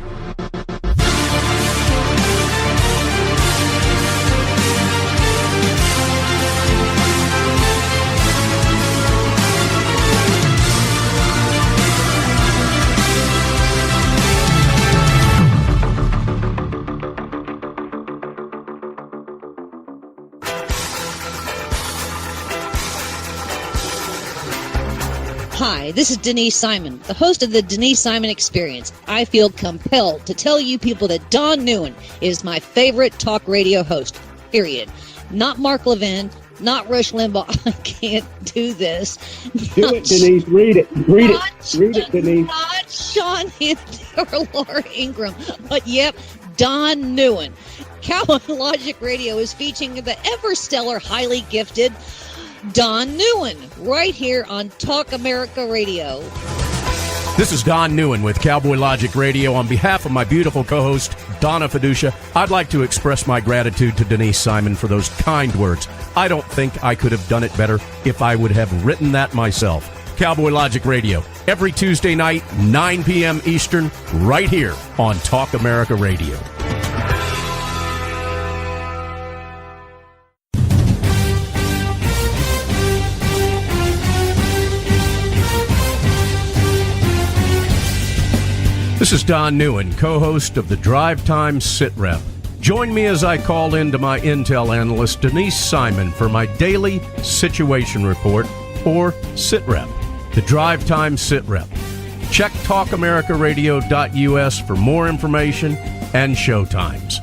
Hi, this is Denise Simon, the host of the Denise Simon Experience. I feel compelled to tell you people that Don Newen is my favorite talk radio host, period. Not Mark Levin, not Rush Limbaugh. I can't do this. Do it, Denise. Read it. Read it, Denise. Not Sean Hannity or Laura Ingraham, but yep, Don Newen. Cowboy Logic Radio is featuring the ever-stellar, highly gifted Don Newen, right here on Talk America Radio. This is Don Newen with Cowboy Logic Radio. On behalf of my beautiful co-host, Donna Fiducia, I'd like to express my gratitude to Denise Simon for those kind words. I don't think I could have done it better if I would have written that myself. Cowboy Logic Radio, every Tuesday night, 9 p.m. Eastern, right here on Talk America Radio. This is Don Newen, co-host of the Drive Time Sit Rep. Join me as I call in to my Intel analyst, Denise Simon, for my daily situation report, or Sit Rep, the Drive Time Sit Rep. Check talkamericaradio.us for more information and show times.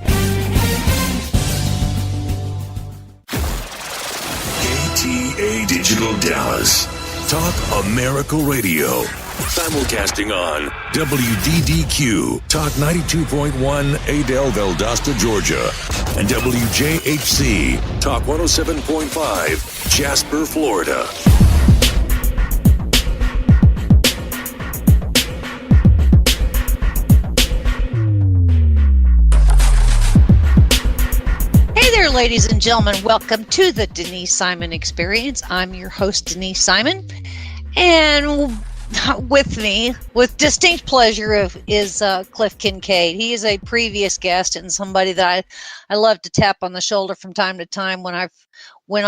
KTA Digital Dallas. Talk America Radio. Simulcasting on WDDQ, Talk 92.1, Adel, Valdosta, Georgia, and WJHC, Talk 107.5, Jasper, Florida. Hey there, ladies and gentlemen. Welcome to the Denise Simon Experience. I'm your host, Denise Simon, and with me, with distinct pleasure, is Cliff Kincaid. He is a previous guest and somebody that I love to tap on the shoulder from time to time when I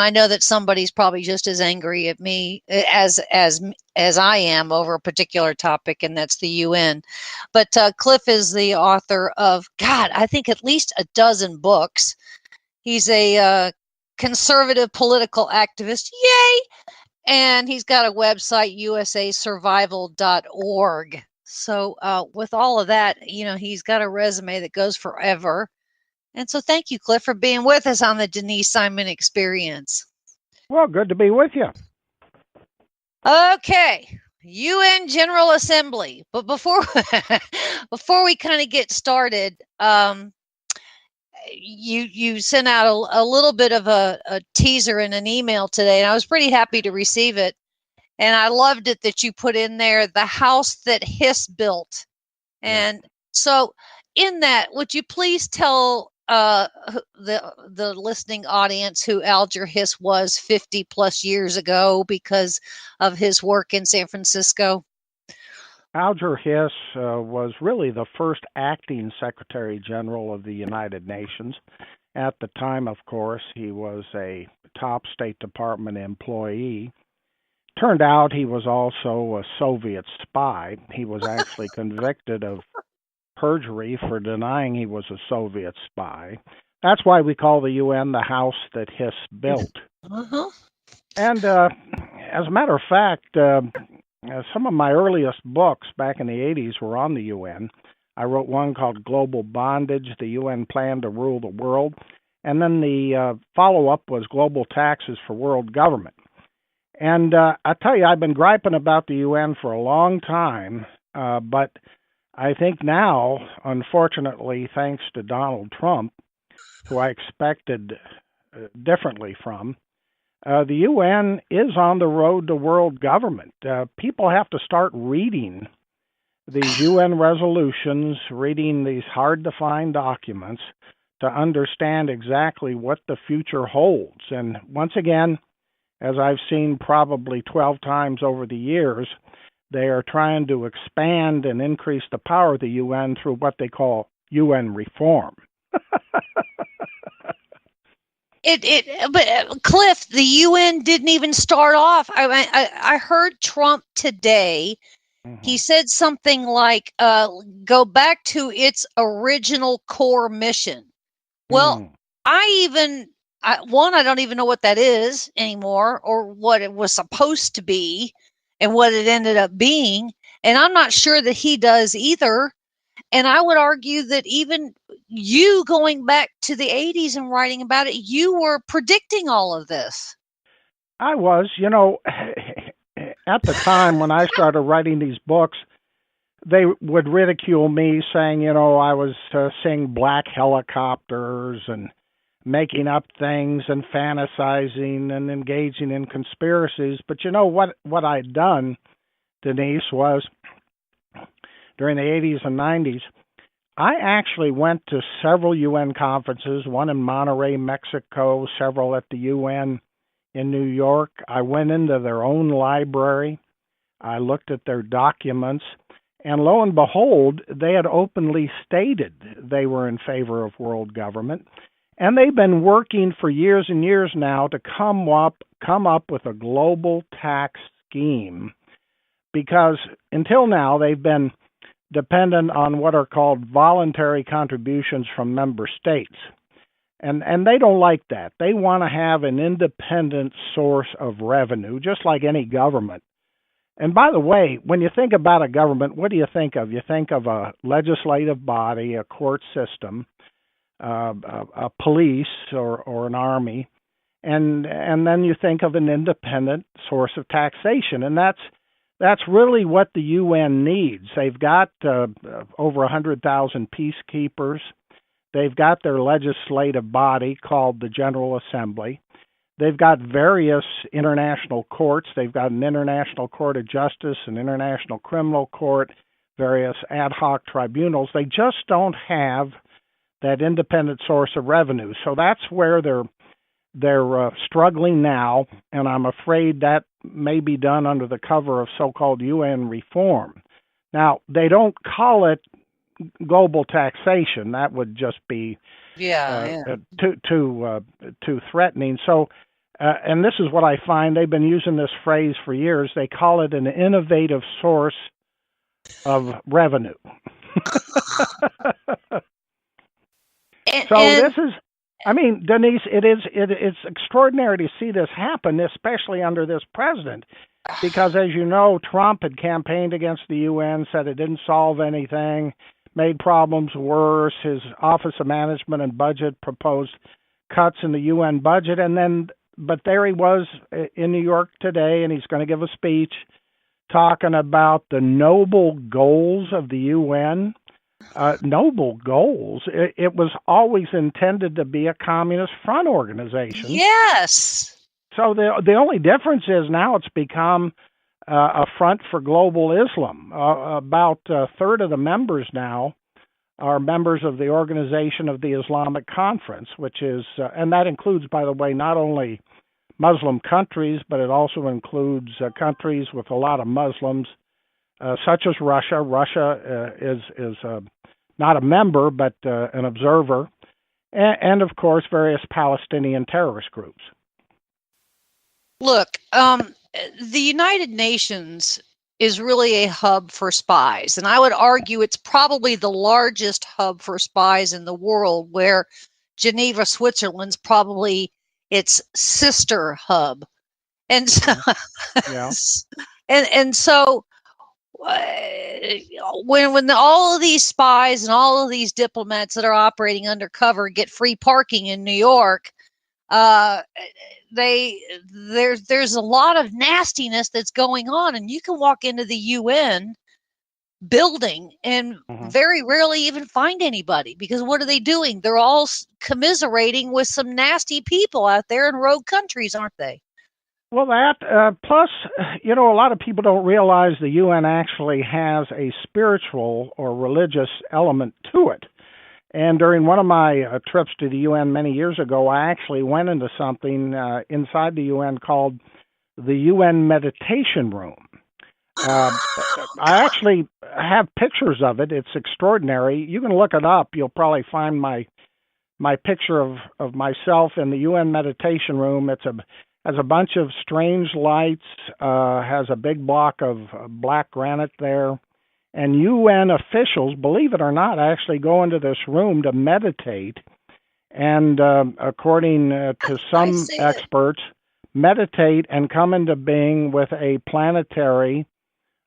know that somebody's probably just as angry at me as I am over a particular topic, and that's the UN. But Cliff is the author of, I think at least a dozen books. He's a conservative political activist. Yay! And he's got a website, usasurvival.org. So with all of that, he's got a resume that goes forever. And so thank you, Cliff, for being with us on the Denise Simon Experience. Well, good to be with you. Okay, UN General Assembly. But before we kind of get started, you sent out a little bit of a teaser in an email today, and I was pretty happy to receive it. And I loved it that you put in there, the house that Hiss built. And so in that, would you please tell the listening audience who Alger Hiss was 50 plus years ago because of his work in San Francisco? Alger Hiss was really the first acting Secretary General of the United Nations. At the time, of course, he was a top State Department employee. Turned out he was also a Soviet spy. He was actually convicted of perjury for denying he was a Soviet spy. That's why we call the UN the house that Hiss built. Uh-huh. And as a matter of fact, some of my earliest books back in the 80s were on the UN. I wrote one called Global Bondage, the UN Plan to Rule the World. And then the follow-up was Global Taxes for World Government. And I tell you, I've been griping about the UN for a long time, but I think now, unfortunately, thanks to Donald Trump, who I expected differently from, The UN is on the road to world government. People have to start reading these UN resolutions, reading these hard-to-find documents to understand exactly what the future holds. And once again, as I've seen probably 12 times over the years, they are trying to expand and increase the power of the UN through what they call UN reform. But Cliff, the UN didn't even start off. I heard Trump today. He said something like, "Go back to its original core mission." Well, I don't even know what that is anymore, or what it was supposed to be, and what it ended up being. And I'm not sure that he does either. And I would argue that even you going back to the 80s and writing about it, you were predicting all of this. I was, at the time when I started writing these books, they would ridicule me saying, I was seeing black helicopters and making up things and fantasizing and engaging in conspiracies. But what I'd done, Denise, was during the 80s and 90s, I actually went to several UN conferences, one in Monterrey, Mexico, several at the UN in New York. I went into their own library. I looked at their documents. And lo and behold, they had openly stated they were in favor of world government. And they've been working for years and years now to come up with a global tax scheme. Because until now, they've been dependent on what are called voluntary contributions from member states. And they don't like that. They want to have an independent source of revenue, just like any government. And by the way, when you think about a government, what do you think of? You think of a legislative body, a court system, a police or an army, and then you think of an independent source of taxation. And that's really what the UN needs. They've got over 100,000 peacekeepers. They've got their legislative body called the General Assembly. They've got various international courts. They've got an International Court of Justice, an International Criminal Court, various ad hoc tribunals. They just don't have that independent source of revenue. So that's where they're struggling now, and I'm afraid that may be done under the cover of so-called UN reform. Now, they don't call it global taxation. That would just be too threatening. So, and this is what I find, they've been using this phrase for years. They call it an innovative source of revenue. This is, Denise, it's extraordinary to see this happen, especially under this president, because as you know, Trump had campaigned against the UN, said it didn't solve anything, made problems worse. His Office of Management and Budget proposed cuts in the UN budget, but there he was in New York today, and he's going to give a speech talking about the noble goals of the UN. Noble goals. It was always intended to be a communist front organization. Yes. So the only difference is now it's become a front for global Islam. About a third of the members now are members of the Organization of the Islamic Conference, which is, and that includes, by the way, not only Muslim countries, but it also includes countries with a lot of Muslims, such as Russia. Russia is not a member, but an observer, and of course, various Palestinian terrorist groups. Look, the United Nations is really a hub for spies, and I would argue it's probably the largest hub for spies in the world, where Geneva, Switzerland's probably its sister hub. And so, and so when all of these spies and all of these diplomats that are operating undercover get free parking in New York, there's a lot of nastiness that's going on, and you can walk into the UN building and very rarely even find anybody, because what are they doing? They're all commiserating with some nasty people out there in rogue countries, aren't they? Well, that plus, a lot of people don't realize the UN actually has a spiritual or religious element to it. And during one of my trips to the UN many years ago, I actually went into something inside the UN called the UN Meditation Room. I actually have pictures of it. It's extraordinary. You can look it up. You'll probably find my picture of myself in the UN Meditation Room. Has a bunch of strange lights, has a big block of black granite there. And UN officials, believe it or not, actually go into this room to meditate. And according to some experts, meditate and come into being with a planetary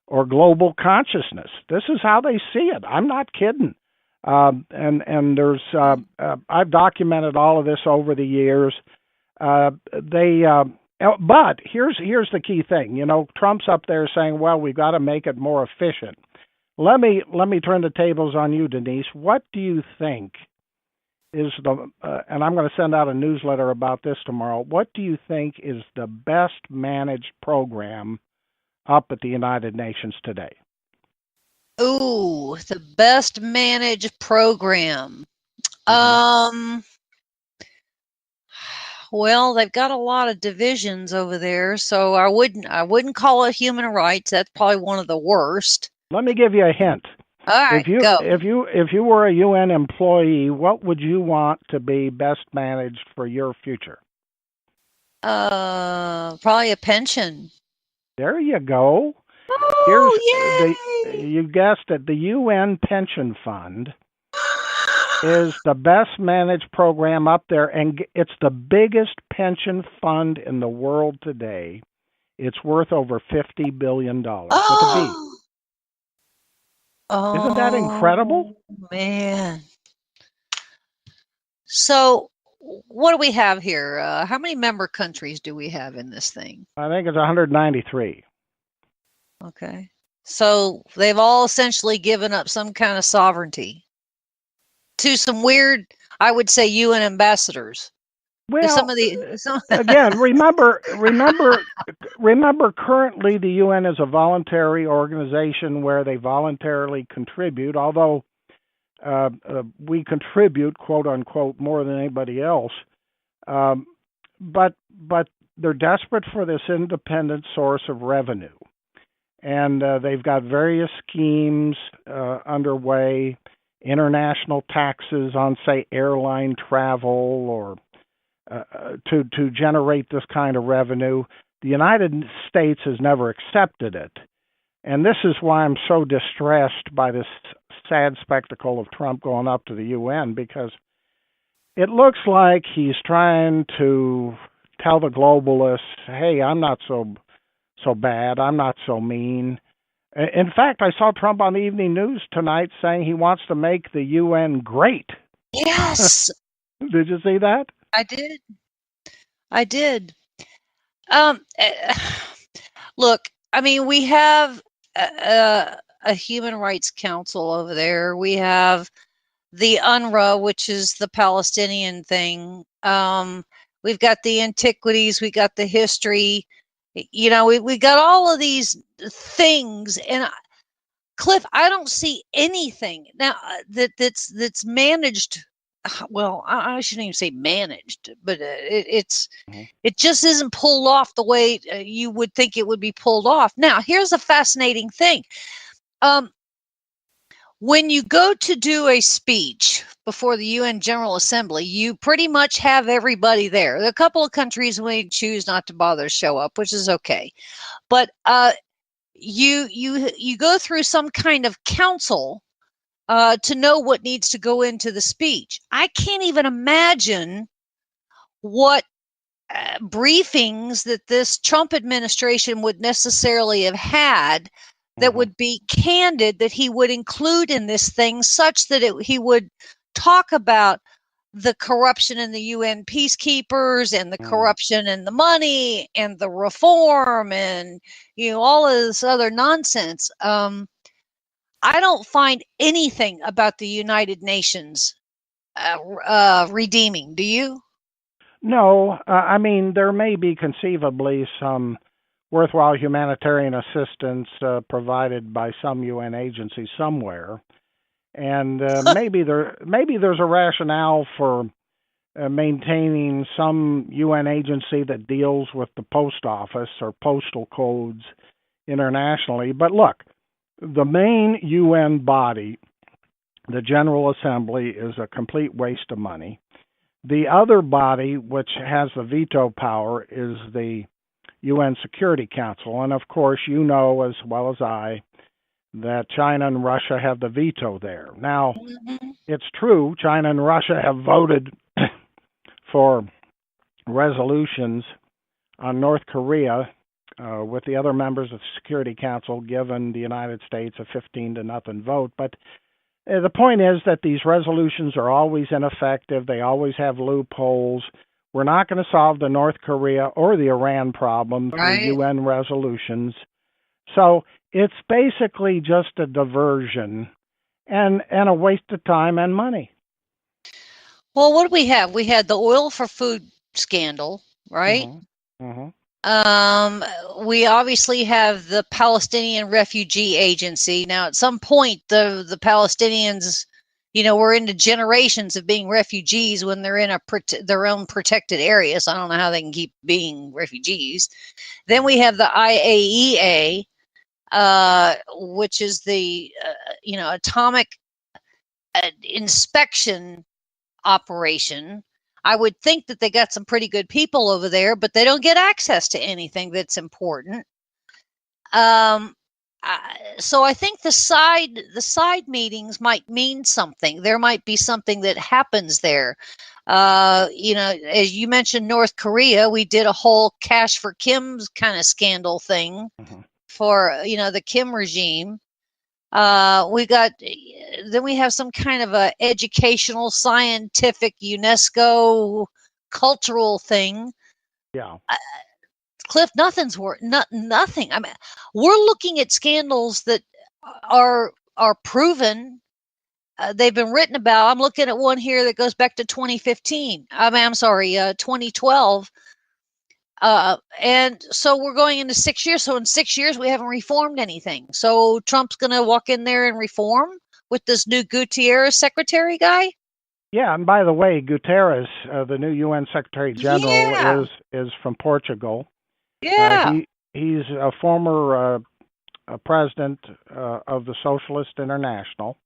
or global consciousness. This is how they see it. I'm not kidding. And there's I've documented all of this over the years. But here's the key thing. Trump's up there saying, "Well, we've got to make it more efficient." Let me turn the tables on you, Denise. What do you think is and I'm going to send out a newsletter about this tomorrow. What do you think is the best managed program up at the United Nations today? Ooh, the best managed program. Well, they've got a lot of divisions over there, so I wouldn't call it human rights. That's probably one of the worst. Let me give you a hint. All right, go. If you were a UN employee, what would you want to be best managed for your future? Probably a pension. There you go. You guessed it. The UN Pension Fund is the best managed program up there, and it's the biggest pension fund in the world today. It's worth over $50 billion. Isn't that incredible? Man. So what do we have here? How many member countries do we have in this thing? I think it's 193. Okay. So they've all essentially given up some kind of sovereignty to some weird, I would say, UN ambassadors. Well, again, remember, currently the UN is a voluntary organization where they voluntarily contribute, although we contribute, quote unquote, more than anybody else. But they're desperate for this independent source of revenue. And they've got various schemes underway, international taxes on, say, airline travel or to generate this kind of revenue. The United States has never accepted it. And this is why I'm so distressed by this sad spectacle of Trump going up to the UN, because it looks like he's trying to tell the globalists, hey, I'm not so bad, I'm not so mean. In fact, I saw Trump on the evening news tonight saying he wants to make the UN great. Yes. Did you see that? I did. Look, I mean, we have a Human Rights Council over there. We have the UNRWA, which is the Palestinian thing. We've got the antiquities. We got the history. We got all of these things. And Cliff, I don't see anything now that's managed. Well, I shouldn't even say managed, but it just isn't pulled off the way you would think it would be pulled off. Now, here's a fascinating thing. When you go to do a speech before the UN General Assembly, you pretty much have everybody there. There are a couple of countries we choose not to bother to show up, which is okay. But you go through some kind of council to know what needs to go into the speech. I can't even imagine what briefings that this Trump administration would necessarily have had that would be candid, that he would include in this thing, such that he would talk about the corruption in the UN peacekeepers and the corruption in the money and the reform and all of this other nonsense. I don't find anything about the United Nations redeeming. Do you? No, I mean, there may be conceivably some worthwhile humanitarian assistance provided by some UN agency somewhere, and maybe there's a rationale for maintaining some UN agency that deals with the post office or postal codes internationally. But look, the main UN body, the General Assembly, is a complete waste of money. The other body, which has the veto power, is the UN Security Council. And of course, you know as well as I that China and Russia have the veto there. Now, it's true, China and Russia have voted for resolutions on North Korea with the other members of the Security Council giving the United States a 15-0 vote. But the point is that these resolutions are always ineffective. They always have loopholes. We're not going to solve the North Korea or the Iran problem through UN resolutions. So it's basically just a diversion and a waste of time and money. Well, what do we have? We had the oil for food scandal, right? We obviously have the Palestinian Refugee Agency. Now, at some point, the Palestinians, we're into generations of being refugees when they're in their own protected area. So I don't know how they can keep being refugees. Then we have the IAEA, which is the atomic inspection operation. I would think that they got some pretty good people over there, but they don't get access to anything that's important. So I think the side meetings might mean something. There might be something that happens there. As you mentioned, North Korea, we did a whole Cash for Kim's kind of scandal thing for the Kim regime. Then we have some kind of a educational, scientific, UNESCO cultural thing. Yeah. Cliff, nothing. I mean, we're looking at scandals that are proven. They've been written about. I'm looking at one here that goes back to 2015. 2012. And so we're going into 6 years. So in 6 years, we haven't reformed anything. So Trump's going to walk in there and reform with this new Gutierrez secretary guy. Yeah, and by the way, Guterres, the new UN Secretary General, is from Portugal. Yeah. He's a former president of the Socialist International.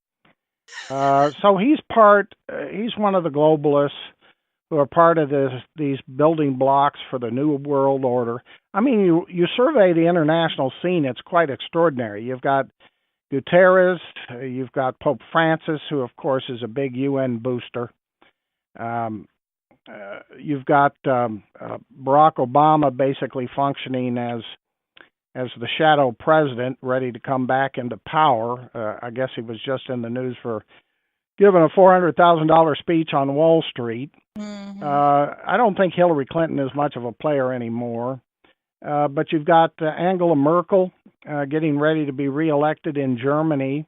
So he's one of the globalists who are part of these building blocks for the New World Order. I mean, you survey the international scene, it's quite extraordinary. You've got Guterres, you've got Pope Francis, who of course is a big UN booster. You've got Barack Obama basically functioning as the shadow president, ready to come back into power. I guess he was just in the news for giving a $400,000 speech on Wall Street. I don't think Hillary Clinton is much of a player anymore. But you've got Angela Merkel getting ready to be reelected in Germany.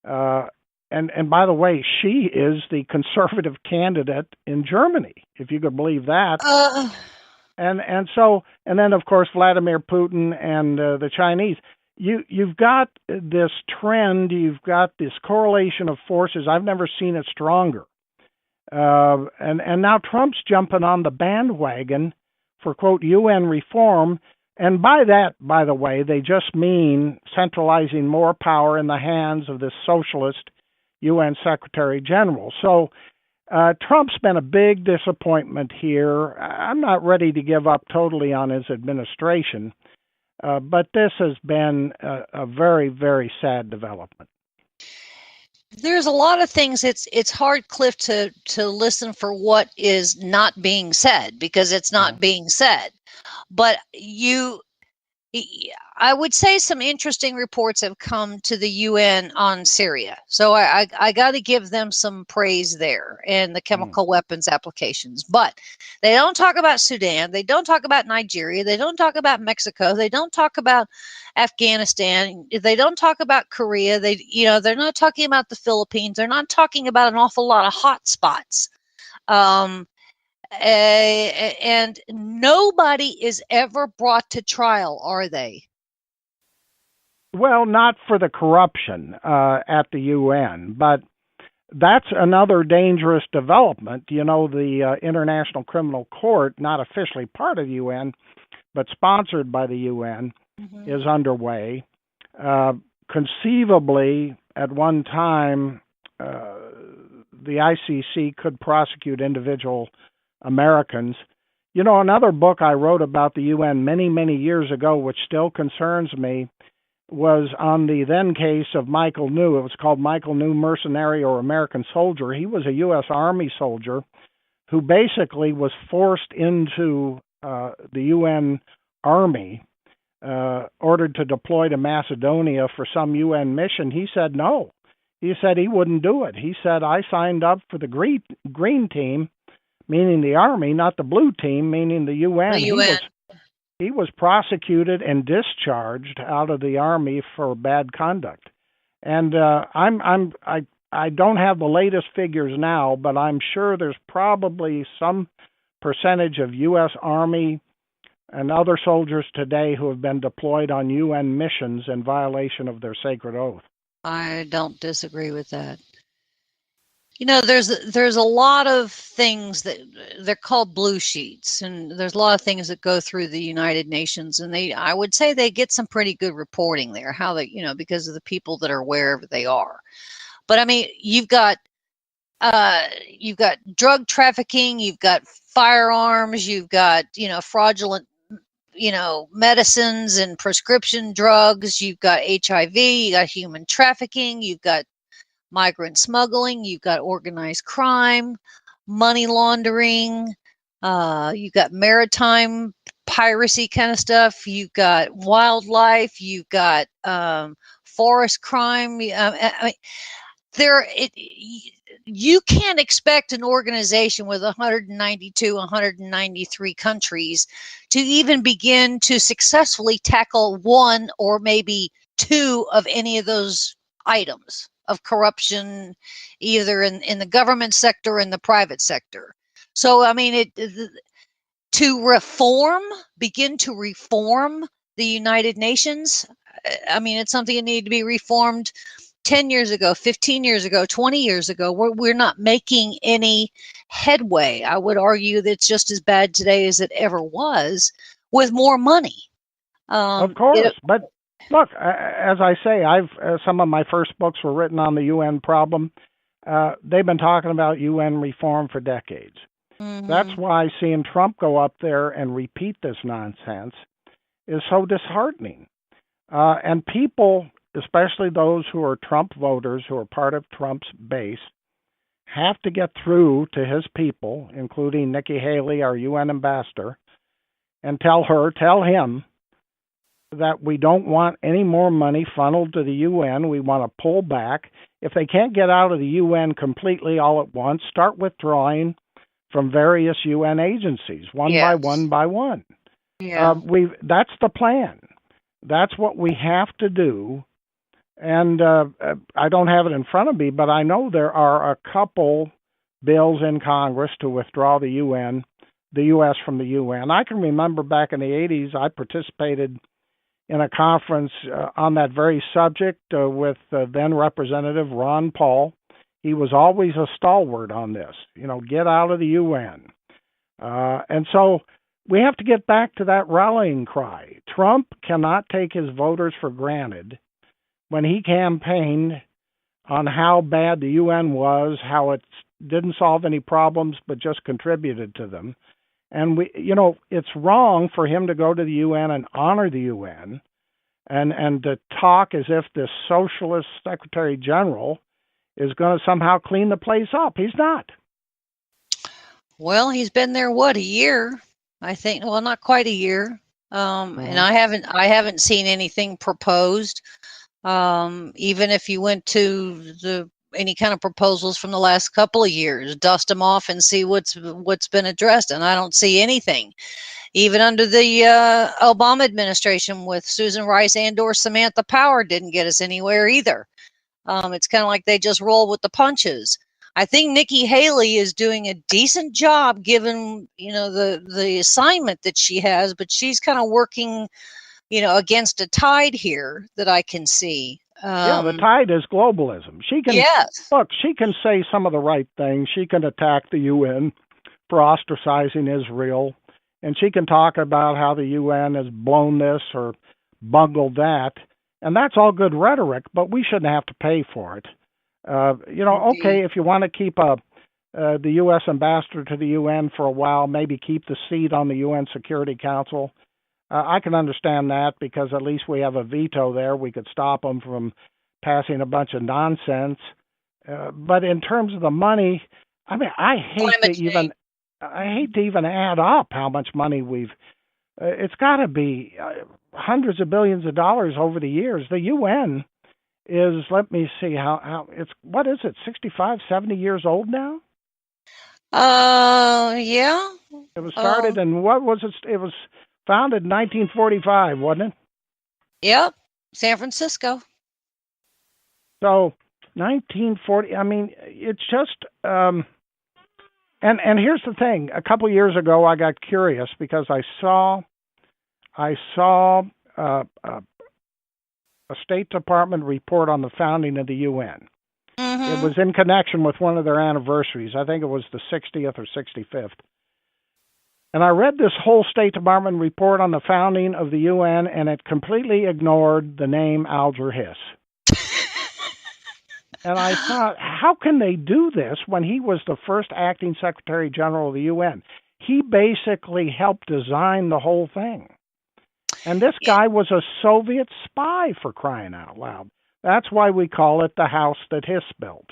And by the way, she is the conservative candidate in Germany, if you could believe that. And then of course Vladimir Putin and the Chinese. You've got this trend. You've got this correlation of forces. I've never seen it stronger. And now Trump's jumping on the bandwagon for, quote, UN reform. And by that, by the way, they just mean centralizing more power in the hands of this socialist UN Secretary General. So Trump's been a big disappointment here. I'm not ready to give up totally on his administration, but this has been a very, very sad development. There's a lot of things. It's hard, Cliff, to listen for what is not being said because it's not being said. But I would say some interesting reports have come to the UN on Syria. So I got to give them some praise there and the chemical weapons applications. But they don't talk about Sudan. They don't talk about Nigeria. They don't talk about Mexico. They don't talk about Afghanistan. They don't talk about Korea. They're not talking about the Philippines. They're not talking about an awful lot of hot spots. And nobody is ever brought to trial, are they? Well, not for the corruption at the UN, but that's another dangerous development. You know, the International Criminal Court, not officially part of the UN, but sponsored by the UN, is underway. Conceivably, at one time, the ICC could prosecute individual Americans. You know, another book I wrote about the UN many, many years ago, which still concerns me, was on the then case of Michael New. It was called Michael New, Mercenary or American Soldier. He was a U.S. Army soldier who basically was forced into the UN Army, ordered to deploy to Macedonia for some UN mission. He said no. He said he wouldn't do it. He said, I signed up for the green team, meaning the Army, not the blue team, meaning the UN. The UN. He was prosecuted and discharged out of the Army for bad conduct. And I don't have the latest figures now, but I'm sure there's probably some percentage of U.S. Army and other soldiers today who have been deployed on UN missions in violation of their sacred oath. I don't disagree with that. You know, there's a lot of things that they're called blue sheets, and there's a lot of things that go through the United Nations, and I would say they get some pretty good reporting there, how they, you know, because of the people that are wherever they are. But I mean, you've got drug trafficking, you've got firearms, you've got, you know, fraudulent, you know, medicines and prescription drugs, you've got HIV, you got human trafficking, you've got migrant smuggling, you've got organized crime, money laundering, you've got maritime piracy kind of stuff, you've got wildlife, you've got forest crime. I mean, you can't expect an organization with 192, 193 countries to even begin to successfully tackle one or maybe two of any of those items of corruption, either in the government sector or in the private sector. So, I mean, begin to reform the United Nations, I mean, it's something that needed to be reformed 10 years ago, 15 years ago, 20 years ago. We're not making any headway. I would argue that it's just as bad today as it ever was with more money. Of course, but look, as I say, some of my first books were written on the UN problem. They've been talking about UN reform for decades. Mm-hmm. That's why seeing Trump go up there and repeat this nonsense is so disheartening. And people, especially those who are Trump voters, who are part of Trump's base, have to get through to his people, including Nikki Haley, our UN ambassador, and tell him that we don't want any more money funneled to the UN. We want to pull back. If they can't get out of the UN completely all at once, start withdrawing from various UN agencies, one by one. Yeah. That's the plan. That's what we have to do. And I don't have it in front of me, but I know there are a couple bills in Congress to withdraw the U.S. from the UN. I can remember back in the 80s, I participated in a conference on that very subject with then Representative Ron Paul. He was always a stalwart on this, get out of the UN. And so we have to get back to that rallying cry. Trump cannot take his voters for granted when he campaigned on how bad the UN was, how it didn't solve any problems but just contributed to them. And it's wrong for him to go to the UN and honor the UN and to talk as if this socialist Secretary General is going to somehow clean the place up. He's not. Well, he's been there, a year? I think, well, not quite a year. And I haven't seen anything proposed. Even if you went to any kind of proposals from the last couple of years, dust them off and see what's been addressed. And I don't see anything. Even under the Obama administration with Susan Rice and/or Samantha Power didn't get us anywhere either. It's kind of like they just roll with the punches. I think Nikki Haley is doing a decent job given, the assignment that she has, but she's kind of working, against a tide here that I can see. The tide is globalism. She can look. She can say some of the right things. She can attack the UN for ostracizing Israel, and she can talk about how the UN has blown this or bungled that, and that's all good rhetoric. But we shouldn't have to pay for it. Okay, if you want to keep the U.S. ambassador to the UN for a while, maybe keep the seat on the UN Security Council. I can understand that because at least we have a veto there. We could stop them from passing a bunch of nonsense. But in terms of the money, I mean, I hate to even add up how much money we've. It's got to be hundreds of billions of dollars over the years. The UN is, let me see how it's, what is it, 65, 70 years old now? Yeah. It was started in, what was it? It was founded in 1945, wasn't it? Yep. San Francisco. So 1940, I mean, it's just, and here's the thing. A couple years ago, I got curious because I saw a State Department report on the founding of the UN. It was in connection with one of their anniversaries. I think it was the 60th or 65th. And I read this whole State Department report on the founding of the UN, and it completely ignored the name Alger Hiss. And I thought, how can they do this when he was the first acting Secretary General of the UN? He basically helped design the whole thing. And this guy was a Soviet spy, for crying out loud. That's why we call it the house that Hiss built.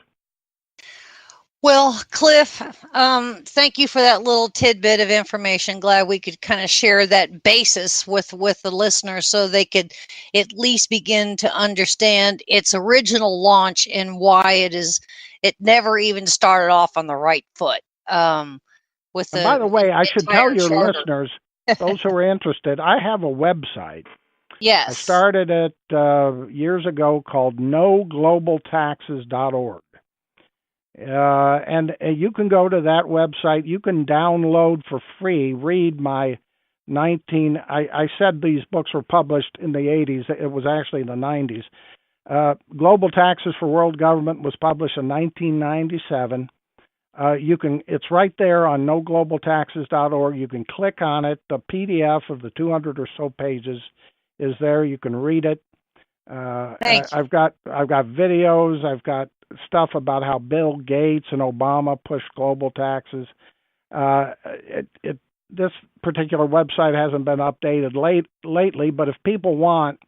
Well, Cliff, thank you for that little tidbit of information. Glad we could kind of share that basis with the listeners so they could at least begin to understand its original launch and why it never even started off on the right foot. By the way, I should tell your listeners, those who are interested, I have a website. Yes. I started it years ago called noglobaltaxes.org. And you can go to that website. You can download for free, read my I said these books were published in the 80s. It was actually the 90s. Global Taxes for World Government was published in 1997. It's right there on noglobaltaxes.org. You can click on it. The PDF of the 200 or so pages is there. You can read it. I've got videos. I've got stuff about how Bill Gates and Obama pushed global taxes. This particular website hasn't been updated lately, but if people want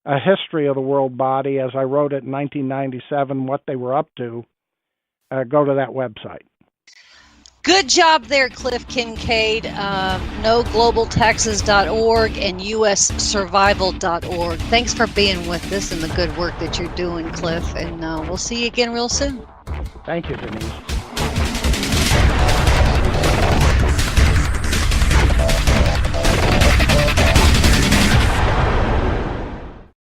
a history of the world body, as I wrote it in 1997, what they were up to, go to that website. Good job there, Cliff Kincaid. NoGlobalTaxes.org and USSurvival.org. Thanks for being with us and the good work that you're doing, Cliff. And we'll see you again real soon. Thank you, Denise.